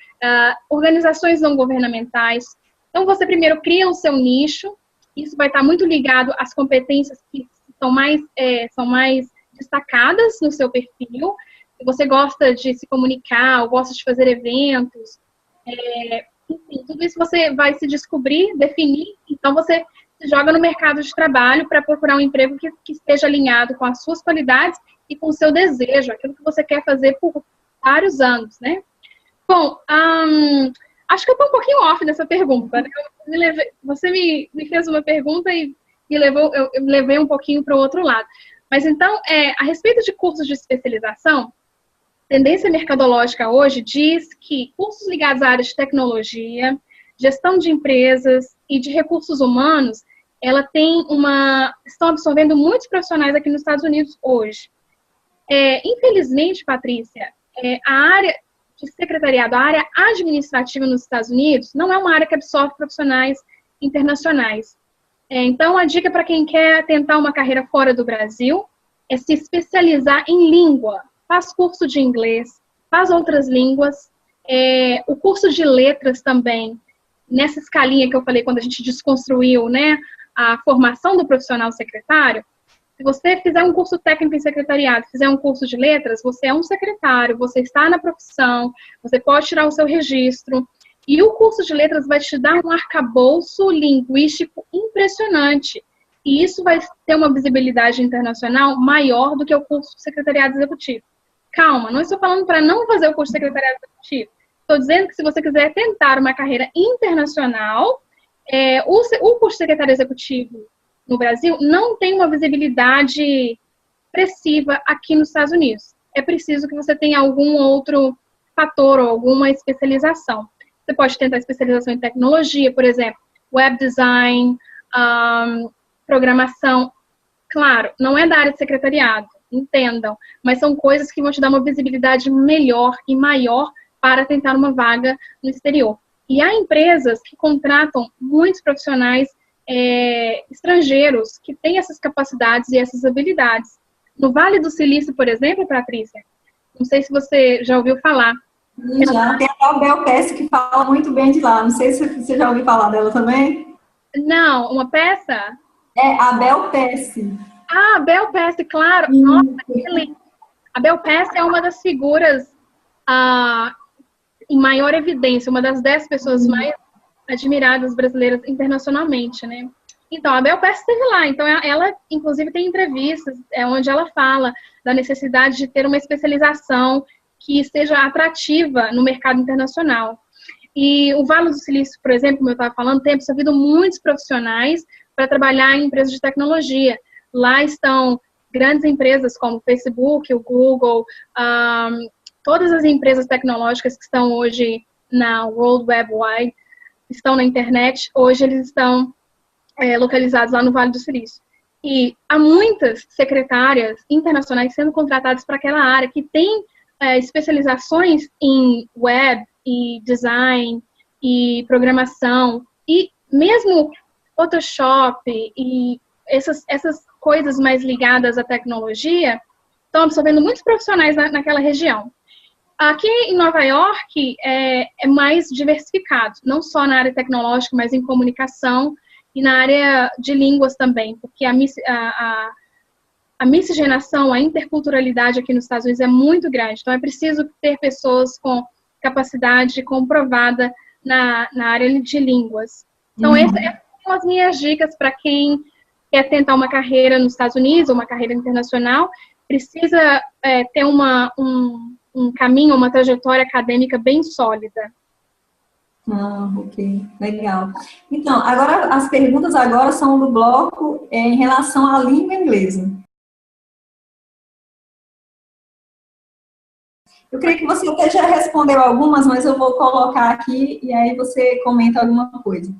organizações não governamentais. Então, você primeiro cria o seu nicho. Isso vai estar muito ligado às competências que são mais destacadas no seu perfil. Se você gosta de se comunicar, ou gosta de fazer eventos, enfim, tudo isso você vai se descobrir, definir. Então, você se joga no mercado de trabalho para procurar um emprego que esteja alinhado com as suas qualidades e com o seu desejo, aquilo que você quer fazer por vários anos, né? Bom, acho que eu estou um pouquinho off nessa pergunta, né? Você me fez uma pergunta e eu levei um pouquinho para o outro lado. Mas então, a respeito de cursos de especialização, tendência mercadológica hoje diz que cursos ligados à área de tecnologia, gestão de empresas e de recursos humanos, estão absorvendo muitos profissionais aqui nos Estados Unidos hoje. Infelizmente, Patrícia, a área de secretariado, a área administrativa nos Estados Unidos, não é uma área que absorve profissionais internacionais. Então, a dica para quem quer tentar uma carreira fora do Brasil é se especializar em língua. Faz curso de inglês, faz outras línguas. O curso de letras também, nessa escalinha que eu falei quando a gente desconstruiu, né, a formação do profissional secretário. Se você fizer um curso técnico em secretariado, fizer um curso de letras, você é um secretário, você está na profissão, você pode tirar o seu registro. E o curso de letras vai te dar um arcabouço linguístico impressionante. E isso vai ter uma visibilidade internacional maior do que o curso de secretariado executivo. Calma, não estou falando para não fazer o curso de secretariado executivo. Estou dizendo que se você quiser tentar uma carreira internacional, o curso de secretário executivo no Brasil não tem uma visibilidade expressiva aqui nos Estados Unidos. É preciso que você tenha algum outro fator ou alguma especialização. Você pode tentar especialização em tecnologia, por exemplo, web design, programação. Claro, não é da área de secretariado, entendam, mas são coisas que vão te dar uma visibilidade melhor e maior para tentar uma vaga no exterior. E há empresas que contratam muitos profissionais estrangeiros que têm essas capacidades e essas habilidades. No Vale do Silício, por exemplo, Patrícia, Não sei se você já ouviu falar. Já tem a Bel Pesce que fala muito bem de lá. Não sei se você já ouviu falar dela também. Não, uma peça? É a Bel Pesce. Ah, Bel Pesce, claro. Nossa, excelente. A Bel Pesce é uma das figuras em maior evidência, uma das 10 pessoas mais admiradas brasileiras internacionalmente, né? Então, a Bel Pesce esteve lá. Então, ela, inclusive, tem entrevistas onde ela fala da necessidade de ter uma especialização que seja atrativa no mercado internacional. E o Vale do Silício, por exemplo, como eu estava falando, tem absorvido muitos profissionais para trabalhar em empresas de tecnologia. Lá estão grandes empresas como o Facebook, o Google, todas as empresas tecnológicas que estão hoje na World Wide Web, estão na internet, hoje eles estão localizados lá no Vale do Silício. E há muitas secretárias internacionais sendo contratadas para aquela área, que tem especializações em web e design e programação, e mesmo Photoshop e essas coisas mais ligadas à tecnologia estão absorvendo muitos profissionais naquela região. Aqui em Nova York é mais diversificado, não só na área tecnológica, mas em comunicação e na área de línguas também, porque a miscigenação, a interculturalidade aqui nos Estados Unidos é muito grande, então é preciso ter pessoas com capacidade comprovada na área de línguas. Então, essas são as minhas dicas para quem quer tentar uma carreira nos Estados Unidos, ou uma carreira internacional, precisa ter um caminho, uma trajetória acadêmica bem sólida. Ok, legal. Então, agora as perguntas agora são do bloco em relação à língua inglesa. Eu creio que você até já respondeu algumas, mas eu vou colocar aqui e aí você comenta alguma coisa.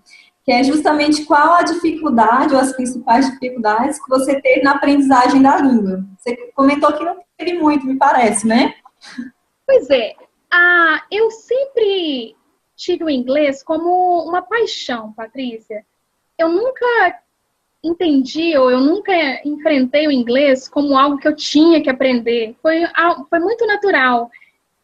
Que é justamente qual a dificuldade ou as principais dificuldades que você teve na aprendizagem da língua. Você comentou que não teve muito, me parece, né? Pois é. Eu sempre tive o inglês como uma paixão, Patrícia. Eu nunca entendi ou eu nunca enfrentei o inglês como algo que eu tinha que aprender. Foi muito natural.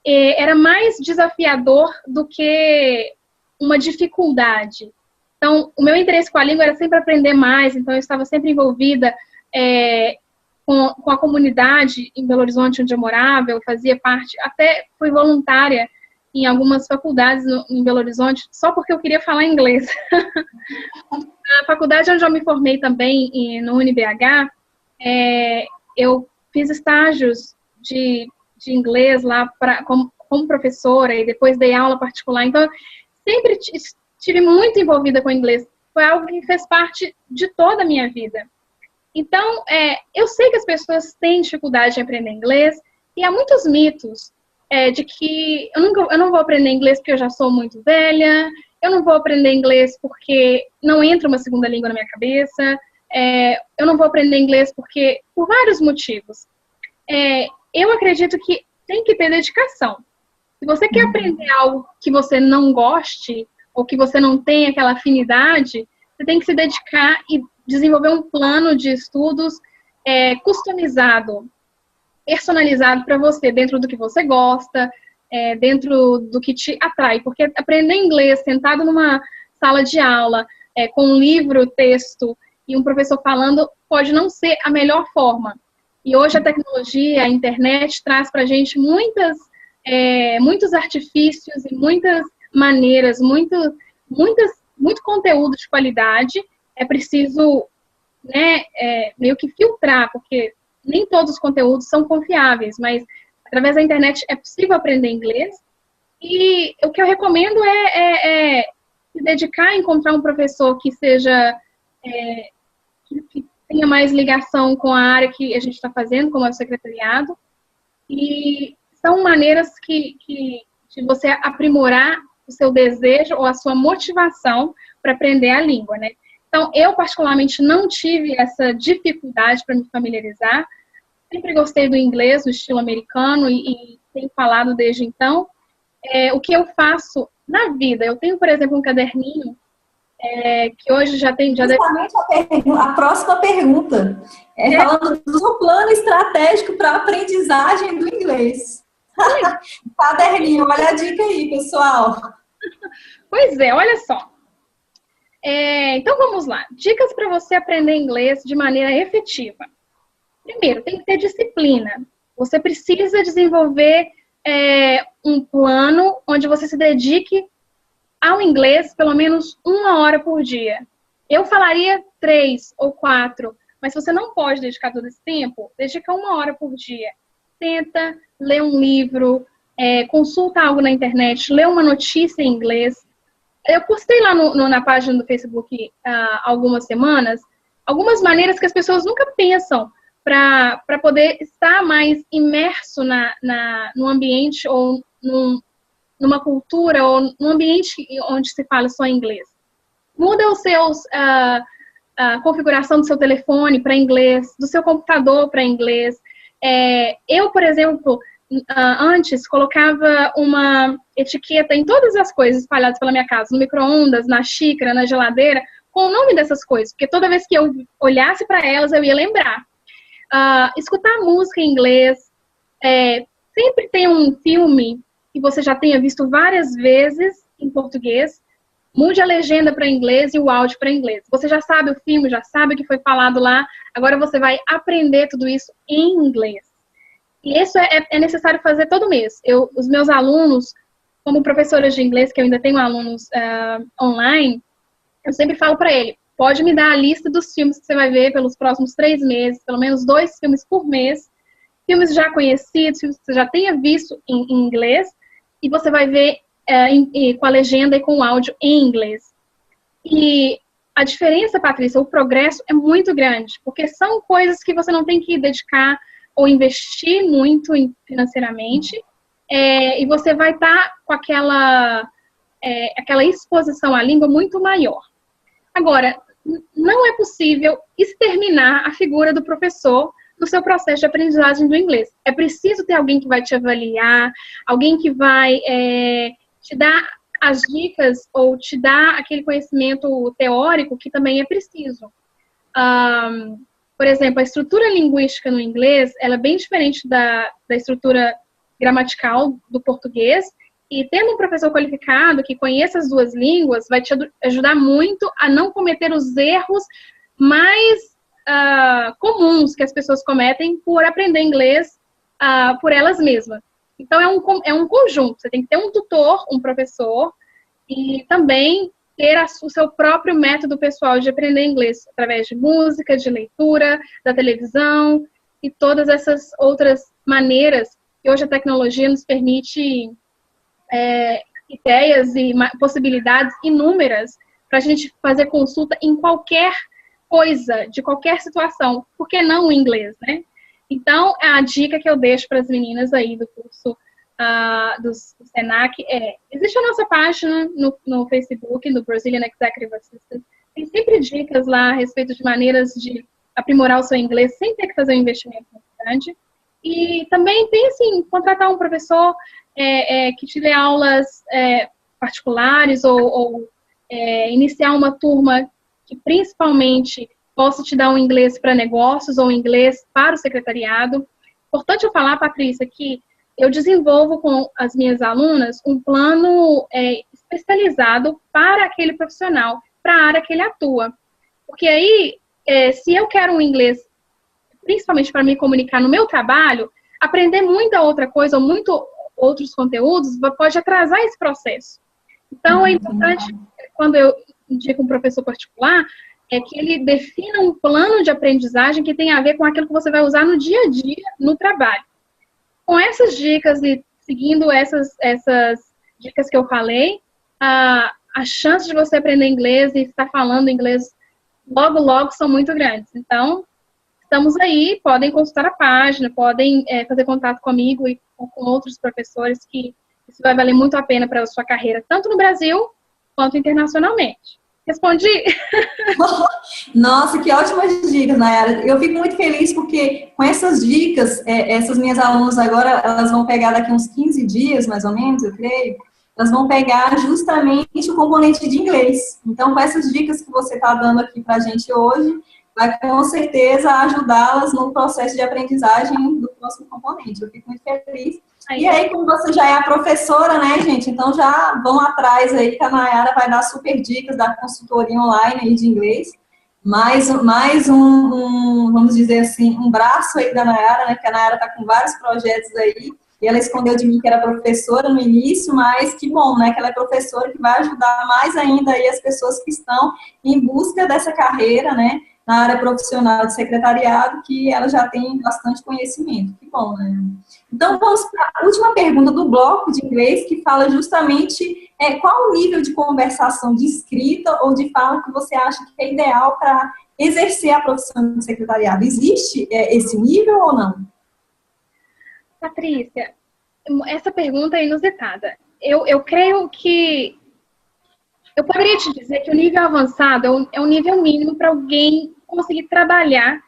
Era mais desafiador do que uma dificuldade. Então, o meu interesse com a língua era sempre aprender mais, então eu estava sempre envolvida com a comunidade em Belo Horizonte, onde eu morava, eu fazia parte, até fui voluntária em algumas faculdades em Belo Horizonte, só porque eu queria falar inglês. A faculdade onde eu me formei também, no UniBH, eu fiz estágios de inglês lá como professora e depois dei aula particular. Então, sempre estive muito envolvida com o inglês. Foi algo que fez parte de toda a minha vida. Então, eu sei que as pessoas têm dificuldade em aprender inglês e há muitos mitos de que eu não vou aprender inglês porque eu já sou muito velha, eu não vou aprender inglês porque não entra uma segunda língua na minha cabeça, eu não vou aprender inglês porque por vários motivos. Eu acredito que tem que ter dedicação. Se você quer aprender algo que você não goste ou que você não tem aquela afinidade, você tem que se dedicar e desenvolver um plano de estudos customizado, personalizado para você, dentro do que você gosta, dentro do que te atrai. Porque aprender inglês sentado numa sala de aula, com um livro, texto e um professor falando, pode não ser a melhor forma. E hoje a tecnologia, a internet, traz para a gente muitos artifícios e muitas maneiras, muito conteúdo de qualidade. É preciso meio que filtrar, porque nem todos os conteúdos são confiáveis, mas através da internet é possível aprender inglês. E o que eu recomendo é se dedicar a encontrar um professor que seja que tenha mais ligação com a área que a gente está fazendo, como é o secretariado. E são maneiras de você aprimorar o seu desejo ou a sua motivação para aprender a língua, né? Então, eu particularmente não tive essa dificuldade para me familiarizar. Sempre gostei do inglês, do estilo americano e tenho falado desde então. O que eu faço na vida? Eu tenho, por exemplo, um caderninho que hoje já tem... Justamente a próxima pergunta. Falando do plano estratégico para a aprendizagem do inglês. Caderninho, olha a dica aí, pessoal. Pois é, olha só. Então vamos lá. Dicas para você aprender inglês de maneira efetiva. Primeiro, tem que ter disciplina. Você precisa desenvolver um plano onde você se dedique ao inglês pelo menos 1 hora por dia. Eu falaria 3 ou 4, mas se você não pode dedicar todo esse tempo, dedica 1 hora por dia. Tenta ler um livro, consulta algo na internet, lê uma notícia em inglês. Eu postei lá na página do Facebook há algumas semanas algumas maneiras que as pessoas nunca pensam para poder estar mais imerso no ambiente ou numa cultura ou num ambiente onde se fala só inglês. Muda a configuração do seu telefone para inglês, do seu computador para inglês. Eu, por exemplo, antes colocava uma etiqueta em todas as coisas espalhadas pela minha casa, no micro-ondas, na xícara, na geladeira, com o nome dessas coisas, porque toda vez que eu olhasse para elas, eu ia lembrar. Escutar música em inglês, sempre tem um filme que você já tenha visto várias vezes em português, mude a legenda para inglês e o áudio para inglês. Você já sabe o filme, já sabe o que foi falado lá, agora você vai aprender tudo isso em inglês. E isso é necessário fazer todo mês. Os meus alunos, como professora de inglês, que eu ainda tenho alunos online, eu sempre falo para ele, pode me dar a lista dos filmes que você vai ver pelos próximos 3 meses, pelo menos 2 filmes por mês, filmes já conhecidos, filmes que você já tenha visto em inglês, e você vai ver com a legenda e com o áudio em inglês. E a diferença, Patrícia, o progresso é muito grande, porque são coisas que você não tem que dedicar ou investir muito financeiramente, e você vai estar com aquela exposição à língua muito maior. Agora, não é possível exterminar a figura do professor no seu processo de aprendizagem do inglês. É preciso ter alguém que vai te avaliar, alguém que vai te dar as dicas ou te dar aquele conhecimento teórico que também é preciso. Por exemplo, a estrutura linguística no inglês, ela é bem diferente da estrutura gramatical do português, e tendo um professor qualificado que conheça as duas línguas, vai te ajudar muito a não cometer os erros mais comuns que as pessoas cometem por aprender inglês por elas mesmas. Então, é um conjunto. Você tem que ter um tutor, um professor, e também ter o seu próprio método pessoal de aprender inglês, através de música, de leitura, da televisão, e todas essas outras maneiras que hoje a tecnologia nos permite ideias e possibilidades inúmeras para a gente fazer consulta em qualquer coisa, de qualquer situação. Por que não o inglês, né? Então, a dica que eu deixo para as meninas aí do curso do Senac existe a nossa página no Facebook, no Brazilian Executive Assistant. Tem sempre dicas lá a respeito de maneiras de aprimorar o seu inglês sem ter que fazer um investimento muito grande. E também pense em contratar um professor que te dê aulas particulares ou iniciar uma turma que principalmente possa te dar um inglês para negócios ou um inglês para o secretariado. Importante eu falar, Patrícia, que eu desenvolvo com as minhas alunas um plano especializado para aquele profissional, para a área que ele atua. Porque aí, se eu quero um inglês, principalmente para me comunicar no meu trabalho, aprender muita outra coisa ou muito outros conteúdos pode atrasar esse processo. Então, é importante, quando eu indico um professor particular, que ele defina um plano de aprendizagem que tem a ver com aquilo que você vai usar no dia a dia, no trabalho. Com essas dicas e seguindo essas dicas que eu falei, a chance de você aprender inglês e estar falando inglês logo, logo são muito grandes. Então, estamos aí, podem consultar a página, podem fazer contato comigo e com outros professores, que isso vai valer muito a pena para a sua carreira, tanto no Brasil quanto internacionalmente. Respondi? Nossa, que ótimas dicas, Nayara. Eu fico muito feliz porque com essas dicas, essas minhas alunas agora, elas vão pegar daqui uns 15 dias, mais ou menos, eu creio, elas vão pegar justamente o componente de inglês. Então, com essas dicas que você está dando aqui para a gente hoje, vai com certeza ajudá-las no processo de aprendizagem do próximo componente. Eu fico muito feliz. E aí, como você já é a professora, né, gente? Então já vão atrás aí que a Nayara vai dar super dicas da consultoria online aí de inglês. Mais vamos dizer assim, um braço aí da Nayara, né? Porque a Nayara está com vários projetos aí. E ela escondeu de mim que era professora no início, mas que bom, né? Que ela é professora que vai ajudar mais ainda aí as pessoas que estão em busca dessa carreira, né? Na área profissional de secretariado, que ela já tem bastante conhecimento. Que bom, né? Então, vamos para a última pergunta do bloco de inglês, que fala justamente qual o nível de conversação de escrita ou de fala que você acha que é ideal para exercer a profissão de secretariado. Existe esse nível ou não? Patrícia, essa pergunta é inusitada. Eu creio que eu poderia te dizer que o nível avançado é um nível mínimo para alguém conseguir trabalhar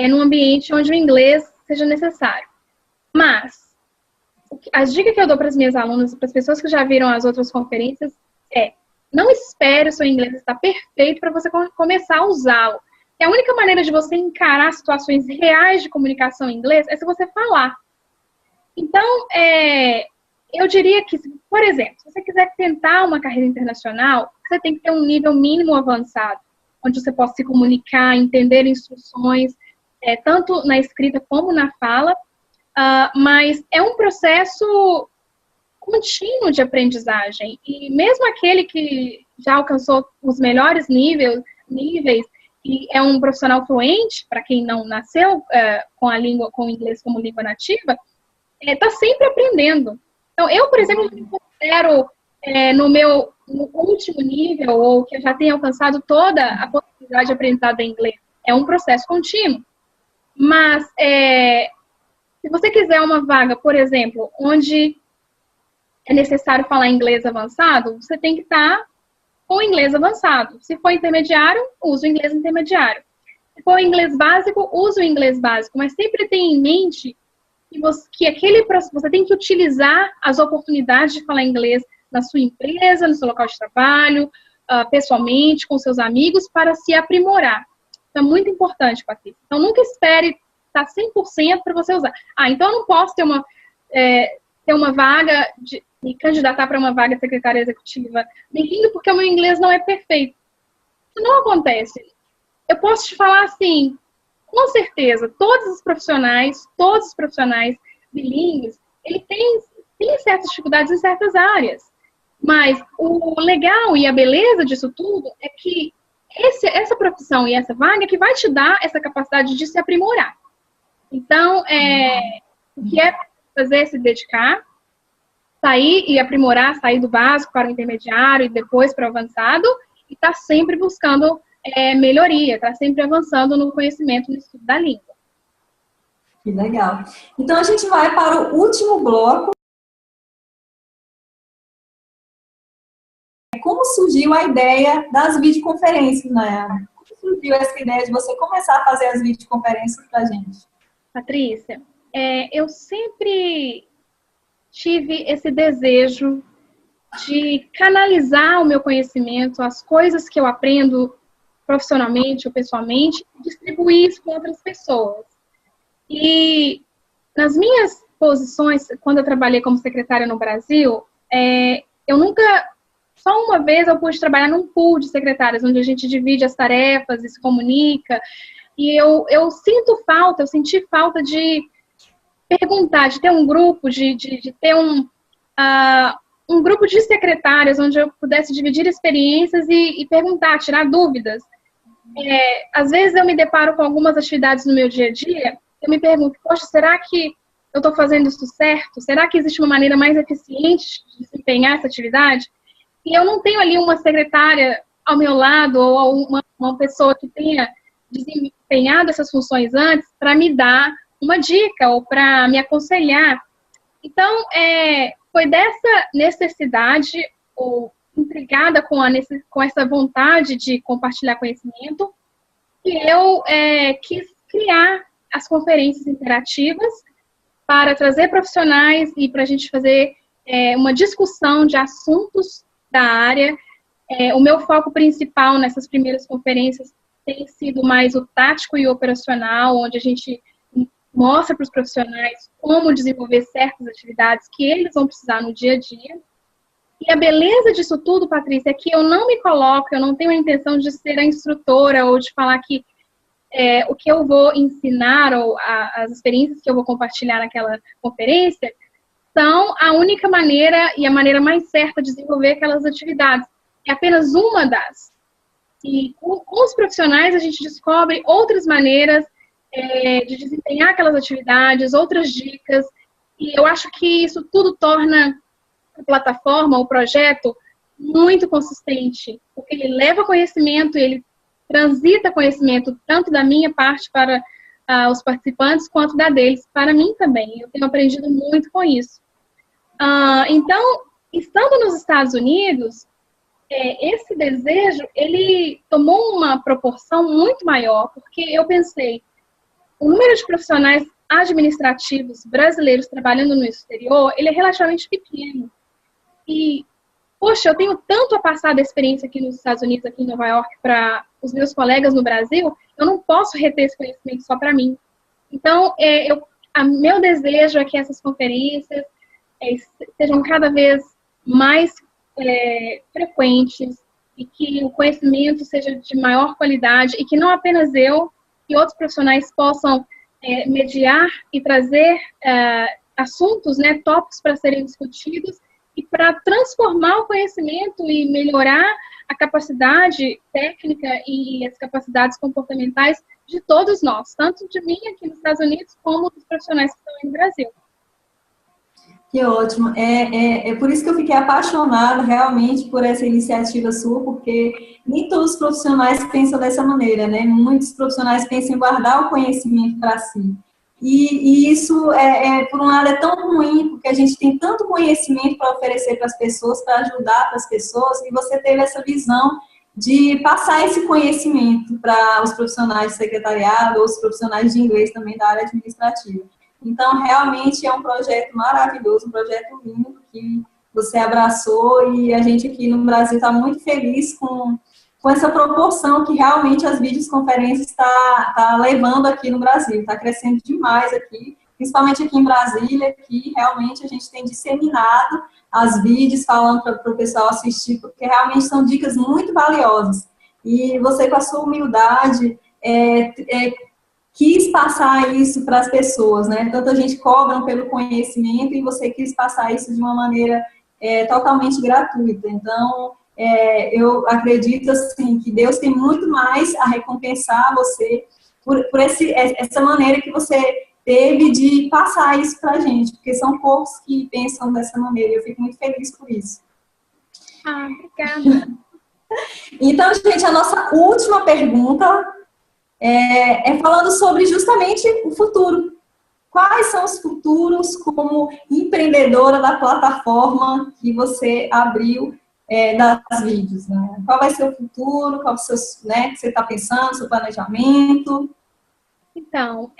num ambiente onde o inglês seja necessário. Mas, as dicas que eu dou para as minhas alunas e para as pessoas que já viram as outras conferências não espere o seu inglês estar perfeito para você começar a usá-lo. E a única maneira de você encarar situações reais de comunicação em inglês é se você falar. Então, eu diria que, por exemplo, se você quiser tentar uma carreira internacional, você tem que ter um nível mínimo avançado, onde você possa se comunicar, entender instruções, tanto na escrita como na fala, mas é um processo contínuo de aprendizagem. E mesmo aquele que já alcançou os melhores níveis e é um profissional fluente, para quem não nasceu com o inglês como língua nativa, está sempre aprendendo. Então, eu, por exemplo, me considero no último nível, ou que eu já tenho alcançado toda a possibilidade de aprendizado em inglês. É um processo contínuo. Mas, se você quiser uma vaga, por exemplo, onde é necessário falar inglês avançado, você tem que estar com o inglês avançado. Se for intermediário, use o inglês intermediário. Se for inglês básico, use o inglês básico. Mas sempre tenha em mente que você tem que utilizar as oportunidades de falar inglês na sua empresa, no seu local de trabalho, pessoalmente, com seus amigos, para se aprimorar. Isso é muito importante, Patrícia. Então, nunca espere estar 100% para você usar. Então eu não posso ter uma vaga, me candidatar para uma vaga de secretária executiva bilíngue, porque o meu inglês não é perfeito. Isso não acontece. Eu posso te falar assim, com certeza, todos os profissionais bilíngues, ele tem certas dificuldades em certas áreas. Mas o legal e a beleza disso tudo é que essa profissão e essa vaga é que vai te dar essa capacidade de se aprimorar. Então, o que é fazer é se dedicar, sair e aprimorar, sair do básico para o intermediário e depois para o avançado, e estar sempre buscando melhoria, estar sempre avançando no conhecimento no estudo da língua. Que legal. Então, a gente vai para o último bloco. Como surgiu a ideia das videoconferências, Nayara? Como surgiu essa ideia de você começar a fazer as videoconferências para a gente? Patrícia, eu sempre tive esse desejo de canalizar o meu conhecimento, as coisas que eu aprendo profissionalmente ou pessoalmente, e distribuir isso com outras pessoas. E nas minhas posições, quando eu trabalhei como secretária no Brasil, só uma vez eu pude trabalhar num pool de secretárias, onde a gente divide as tarefas e se comunica. E eu senti falta de perguntar, de ter um grupo, de ter um grupo de secretárias onde eu pudesse dividir experiências e perguntar, tirar dúvidas. Às vezes eu me deparo com algumas atividades no meu dia a dia, eu me pergunto, poxa, será que eu estou fazendo isso certo? Será que existe uma maneira mais eficiente de desempenhar essa atividade? E eu não tenho ali uma secretária ao meu lado ou uma pessoa que tenha desempenhado essas funções antes para me dar uma dica ou para me aconselhar. Então, foi dessa necessidade, ou intrigada com essa vontade de compartilhar conhecimento, que eu quis criar as conferências interativas para trazer profissionais e para a gente fazer uma discussão de assuntos da área. O meu foco principal nessas primeiras conferências tem sido mais o tático e o operacional, onde a gente mostra para os profissionais como desenvolver certas atividades que eles vão precisar no dia a dia. E a beleza disso tudo, Patrícia, é que eu não me coloco, eu não tenho a intenção de ser a instrutora ou de falar que o que eu vou ensinar ou as experiências que eu vou compartilhar naquela conferência são a única maneira e a maneira mais certa de desenvolver aquelas atividades. É apenas uma das. E com os profissionais a gente descobre outras maneiras de desempenhar aquelas atividades, outras dicas. E eu acho que isso tudo torna a plataforma, o projeto, muito consistente, porque ele leva conhecimento, ele transita conhecimento tanto da minha parte para os participantes, quanto da deles para mim também. Eu tenho aprendido muito com isso. Então, estando nos Estados Unidos, esse desejo, ele tomou uma proporção muito maior, porque eu pensei, o número de profissionais administrativos brasileiros trabalhando no exterior, ele é relativamente pequeno. E, poxa, eu tenho tanto a passar da experiência aqui nos Estados Unidos, aqui em Nova York, para os meus colegas no Brasil, eu não posso reter esse conhecimento só para mim. Então, meu desejo é que essas conferências sejam cada vez mais frequentes e que o conhecimento seja de maior qualidade e que não apenas eu e outros profissionais possam mediar e trazer assuntos, né, tópicos para serem discutidos e para transformar o conhecimento e melhorar a capacidade técnica e as capacidades comportamentais de todos nós, tanto de mim aqui nos Estados Unidos, como dos profissionais que estão aí no Brasil. Que ótimo. É por isso que eu fiquei apaixonada realmente por essa iniciativa sua, porque nem todos os profissionais pensam dessa maneira, né? Muitos profissionais pensam em guardar o conhecimento para si. E isso, por um lado, é tão ruim, porque a gente tem tanto conhecimento para oferecer para as pessoas, para ajudar as pessoas, e você teve essa visão de passar esse conhecimento para os profissionais de secretariado ou os profissionais de inglês também da área administrativa. Então, realmente é um projeto maravilhoso, um projeto lindo que você abraçou e a gente aqui no Brasil está muito feliz com essa proporção que realmente as videoconferências está levando aqui no Brasil. Está crescendo demais aqui, principalmente aqui em Brasília, que realmente a gente tem disseminado as vídeos falando para o pessoal assistir, porque realmente são dicas muito valiosas. E você, com a sua humildade, quis passar isso para as pessoas, né? Tanta gente cobra pelo conhecimento e você quis passar isso de uma maneira totalmente gratuita. Então, eu acredito assim que Deus tem muito mais a recompensar você por essa maneira que você teve de passar isso para a gente, porque são poucos que pensam dessa maneira. E eu fico muito feliz por isso. Obrigada. Então, gente, a nossa última pergunta falando sobre justamente o futuro. Quais são os futuros como empreendedora da plataforma que você abriu das vídeos? Né? Qual vai ser o futuro? Qual que você está pensando, seu planejamento? Então,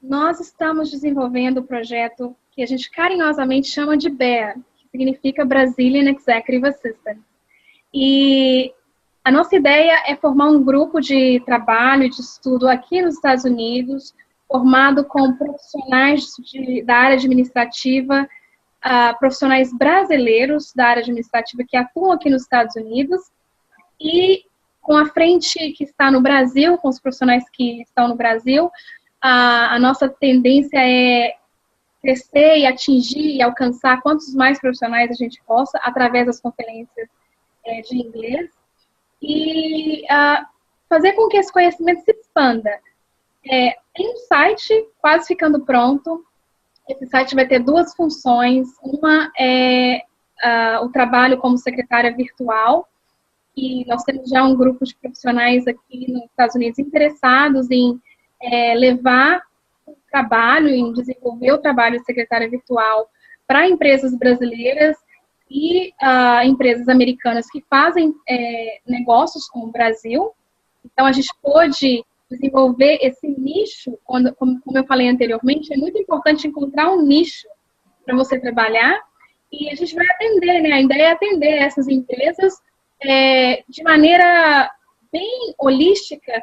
nós estamos desenvolvendo um projeto que a gente carinhosamente chama de BEA, que significa Brazilian Executive Assistant. E a nossa ideia é formar um grupo de trabalho e de estudo aqui nos Estados Unidos, formado com profissionais da área administrativa, profissionais brasileiros da área administrativa que atuam aqui nos Estados Unidos, e com a frente que está no Brasil, com os profissionais que estão no Brasil, a nossa tendência é crescer e atingir e alcançar quantos mais profissionais a gente possa, através das conferências de inglês, e fazer com que esse conhecimento se expanda. Tem um site quase ficando pronto. Esse site vai ter duas funções. Uma é o trabalho como secretária virtual, e nós temos já um grupo de profissionais aqui nos Estados Unidos interessados em levar o trabalho, em desenvolver o trabalho de secretária virtual para empresas brasileiras e empresas americanas que fazem negócios com o Brasil. Então, a gente pôde desenvolver esse nicho, como eu falei anteriormente, é muito importante encontrar um nicho para você trabalhar, e a gente vai atender, né? A ideia é atender essas empresas de maneira bem holística,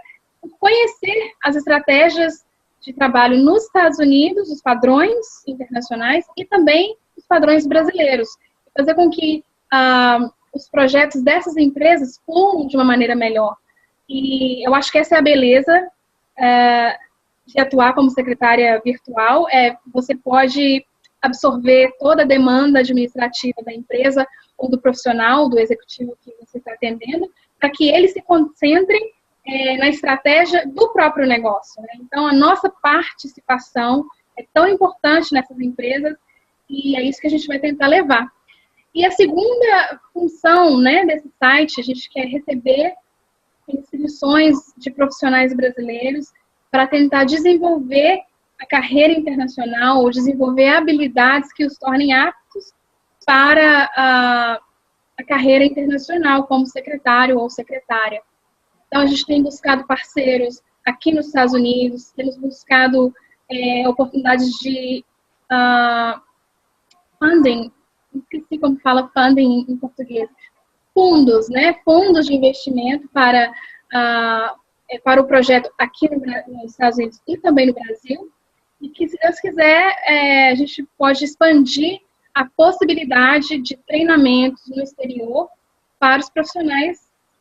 conhecer as estratégias de trabalho nos Estados Unidos, os padrões internacionais e também os padrões brasileiros. Fazer com que os projetos dessas empresas fluam de uma maneira melhor. E eu acho que essa é a beleza de atuar como secretária virtual. Você pode absorver toda a demanda administrativa da empresa ou do profissional, do executivo que você está atendendo, para que ele se concentre na estratégia do próprio negócio, né? Então, a nossa participação é tão importante nessas empresas e é isso que a gente vai tentar levar. E a segunda função, né, desse site, a gente quer receber inscrições de profissionais brasileiros para tentar desenvolver a carreira internacional ou desenvolver habilidades que os tornem aptos para a carreira internacional como secretário ou secretária. Então, a gente tem buscado parceiros aqui nos Estados Unidos, temos buscado oportunidades de funding, esqueci como fala funding em português, fundos, né? Fundos de investimento para o projeto aqui nos Estados Unidos e também no Brasil, e que, se Deus quiser, a gente pode expandir a possibilidade de treinamentos no exterior para os profissionais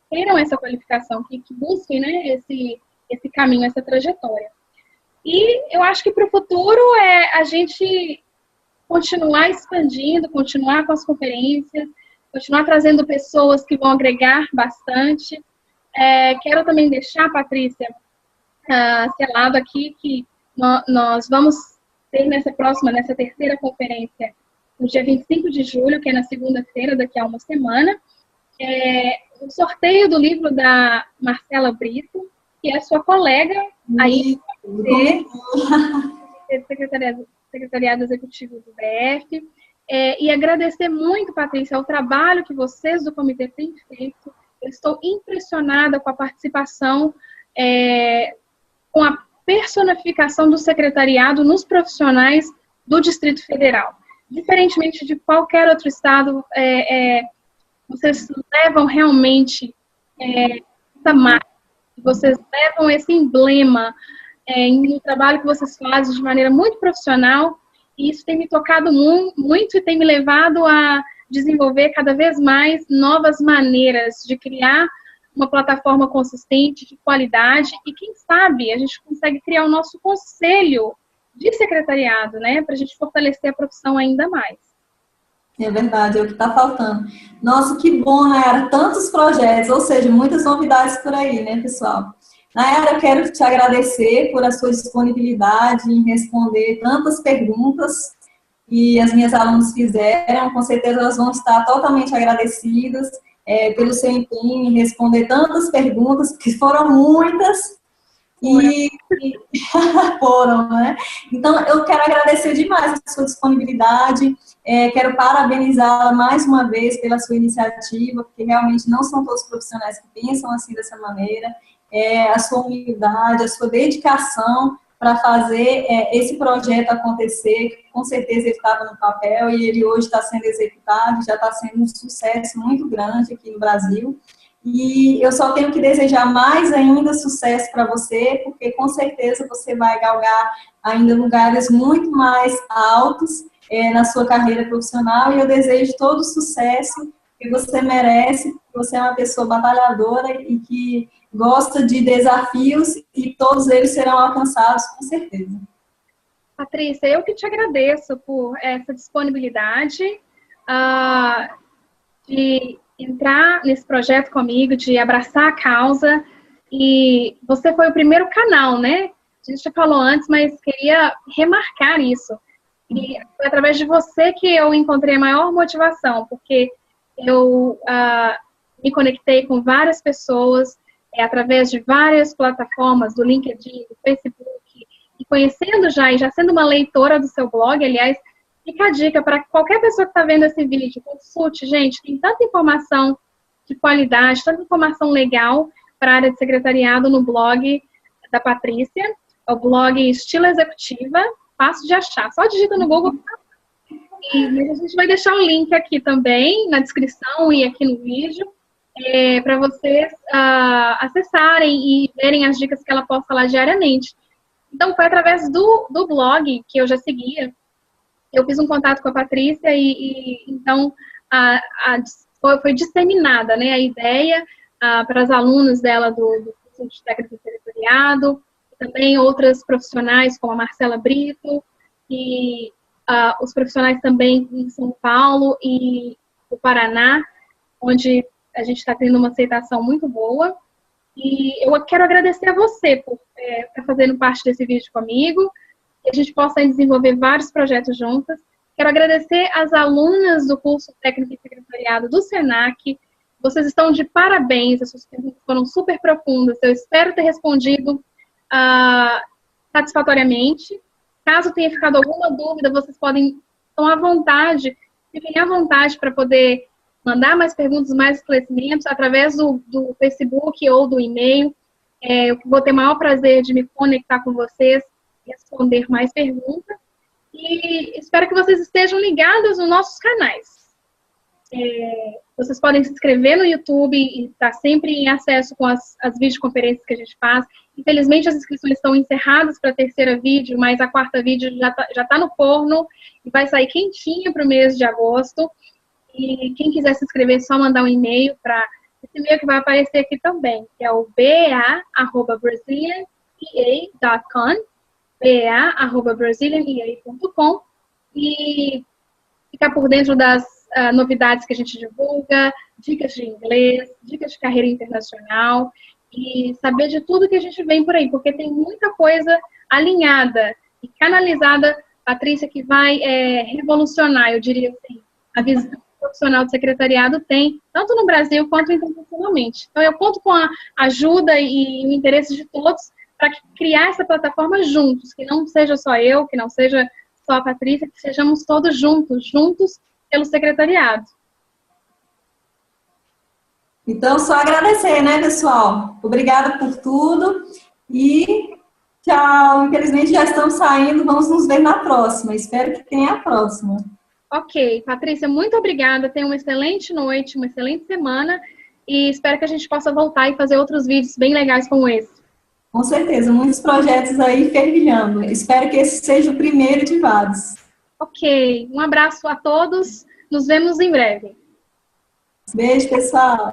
que tenham essa qualificação, que busquem, né, esse caminho, essa trajetória. E eu acho que para o futuro a gente continuar expandindo, continuar com as conferências, continuar trazendo pessoas que vão agregar bastante. Quero também deixar, Patrícia, selado aqui que nós vamos ter nessa terceira conferência, no dia 25 de julho, que é na segunda-feira, daqui a uma semana, o sorteio do livro da Marcela Brito, que é sua colega aí, secretariado executivo do BF, e agradecer muito, Patrícia, ao trabalho que vocês do comitê têm feito. Eu estou impressionada com a participação, com a personificação do secretariado nos profissionais do Distrito Federal. Diferentemente de qualquer outro estado, vocês levam realmente essa marca, vocês levam esse emblema no trabalho que vocês fazem de maneira muito profissional, e isso tem me tocado muito e tem me levado a desenvolver cada vez mais novas maneiras de criar uma plataforma consistente, de qualidade, e quem sabe a gente consegue criar o nosso conselho de secretariado, né, para a gente fortalecer a profissão ainda mais. É verdade, é o que está faltando. Nossa, que bom, Nayara, tantos projetos, ou seja, muitas novidades por aí, né, pessoal? Nayara, eu quero te agradecer por a sua disponibilidade em responder tantas perguntas que as minhas alunas fizeram. Com certeza elas vão estar totalmente agradecidas pelo seu empenho em responder tantas perguntas, que foram muitas. E foram, né? Então, eu quero agradecer demais a sua disponibilidade, quero parabenizá-la mais uma vez pela sua iniciativa, porque realmente não são todos os profissionais que pensam assim dessa maneira, a sua humildade, a sua dedicação para fazer esse projeto acontecer, que com certeza ele estava no papel e ele hoje está sendo executado, já está sendo um sucesso muito grande aqui no Brasil. E eu só tenho que desejar mais ainda sucesso para você, porque com certeza você vai galgar ainda lugares muito mais altos na sua carreira profissional, e eu desejo todo o sucesso que você merece, porque você é uma pessoa batalhadora e que gosta de desafios, e todos eles serão alcançados, com certeza. Patrícia, eu que te agradeço por essa disponibilidade de entrar nesse projeto comigo, de abraçar a causa, e você foi o primeiro canal, né? A gente já falou antes, mas queria remarcar isso. E foi através de você que eu encontrei a maior motivação, porque eu me conectei com várias pessoas, através de várias plataformas, do LinkedIn, do Facebook, e conhecendo e já sendo uma leitora do seu blog, aliás, fica a dica para qualquer pessoa que está vendo esse vídeo, consulte, gente, tem tanta informação de qualidade, tanta informação legal para a área de secretariado no blog da Patrícia, é o blog Estilo Executiva, fácil de achar, só digita no Google. E a gente vai deixar o link aqui também, na descrição e aqui no vídeo, para vocês acessarem e verem as dicas que ela posta lá diariamente. Então, foi através do blog que eu já seguia. Eu fiz um contato com a Patrícia então foi disseminada, né, a ideia para as alunas dela do curso de técnico de secretariado, também outras profissionais como a Marcela Brito e os profissionais também em São Paulo e no Paraná, onde a gente está tendo uma aceitação muito boa. E eu quero agradecer a você por estar fazendo parte desse vídeo comigo, que a gente possa desenvolver vários projetos juntas. Quero agradecer às alunas do curso Técnico em Secretariado do SENAC. Vocês estão de parabéns, as suas perguntas foram super profundas. Eu espero ter respondido satisfatoriamente. Caso tenha ficado alguma dúvida, vocês podem, estão à vontade, fiquem à vontade para poder mandar mais perguntas, mais esclarecimentos, através do Facebook ou do e-mail. Eu vou ter o maior prazer de me conectar com vocês e responder mais perguntas. E espero que vocês estejam ligados nos nossos canais. Vocês podem se inscrever no YouTube e estar sempre em acesso com as videoconferências que a gente faz. Infelizmente, as inscrições estão encerradas para a terceira vídeo, mas a quarta vídeo já tá no forno e vai sair quentinha para o mês de agosto. E quem quiser se inscrever, é só mandar um e-mail para esse e-mail que vai aparecer aqui também, que é o ba@brazilianea.com, ba@brazilianea.com, e ficar por dentro das novidades que a gente divulga, dicas de inglês, dicas de carreira internacional, e saber de tudo que a gente vem por aí, porque tem muita coisa alinhada e canalizada, Patrícia, que vai revolucionar, eu diria assim, a visão profissional do secretariado tem, tanto no Brasil quanto internacionalmente. Então, eu conto com a ajuda e o interesse de todos para criar essa plataforma juntos, que não seja só eu, que não seja só a Patrícia, que sejamos todos juntos pelo secretariado. Então, só agradecer, né, pessoal? Obrigada por tudo e tchau. Infelizmente, já estamos saindo, vamos nos ver na próxima. Espero que tenha a próxima. Ok, Patrícia, muito obrigada. Tenha uma excelente noite, uma excelente semana e espero que a gente possa voltar e fazer outros vídeos bem legais como esse. Com certeza, muitos projetos aí fervilhando. Espero que esse seja o primeiro de vários. Ok, um abraço a todos. Nos vemos em breve. Beijo, pessoal.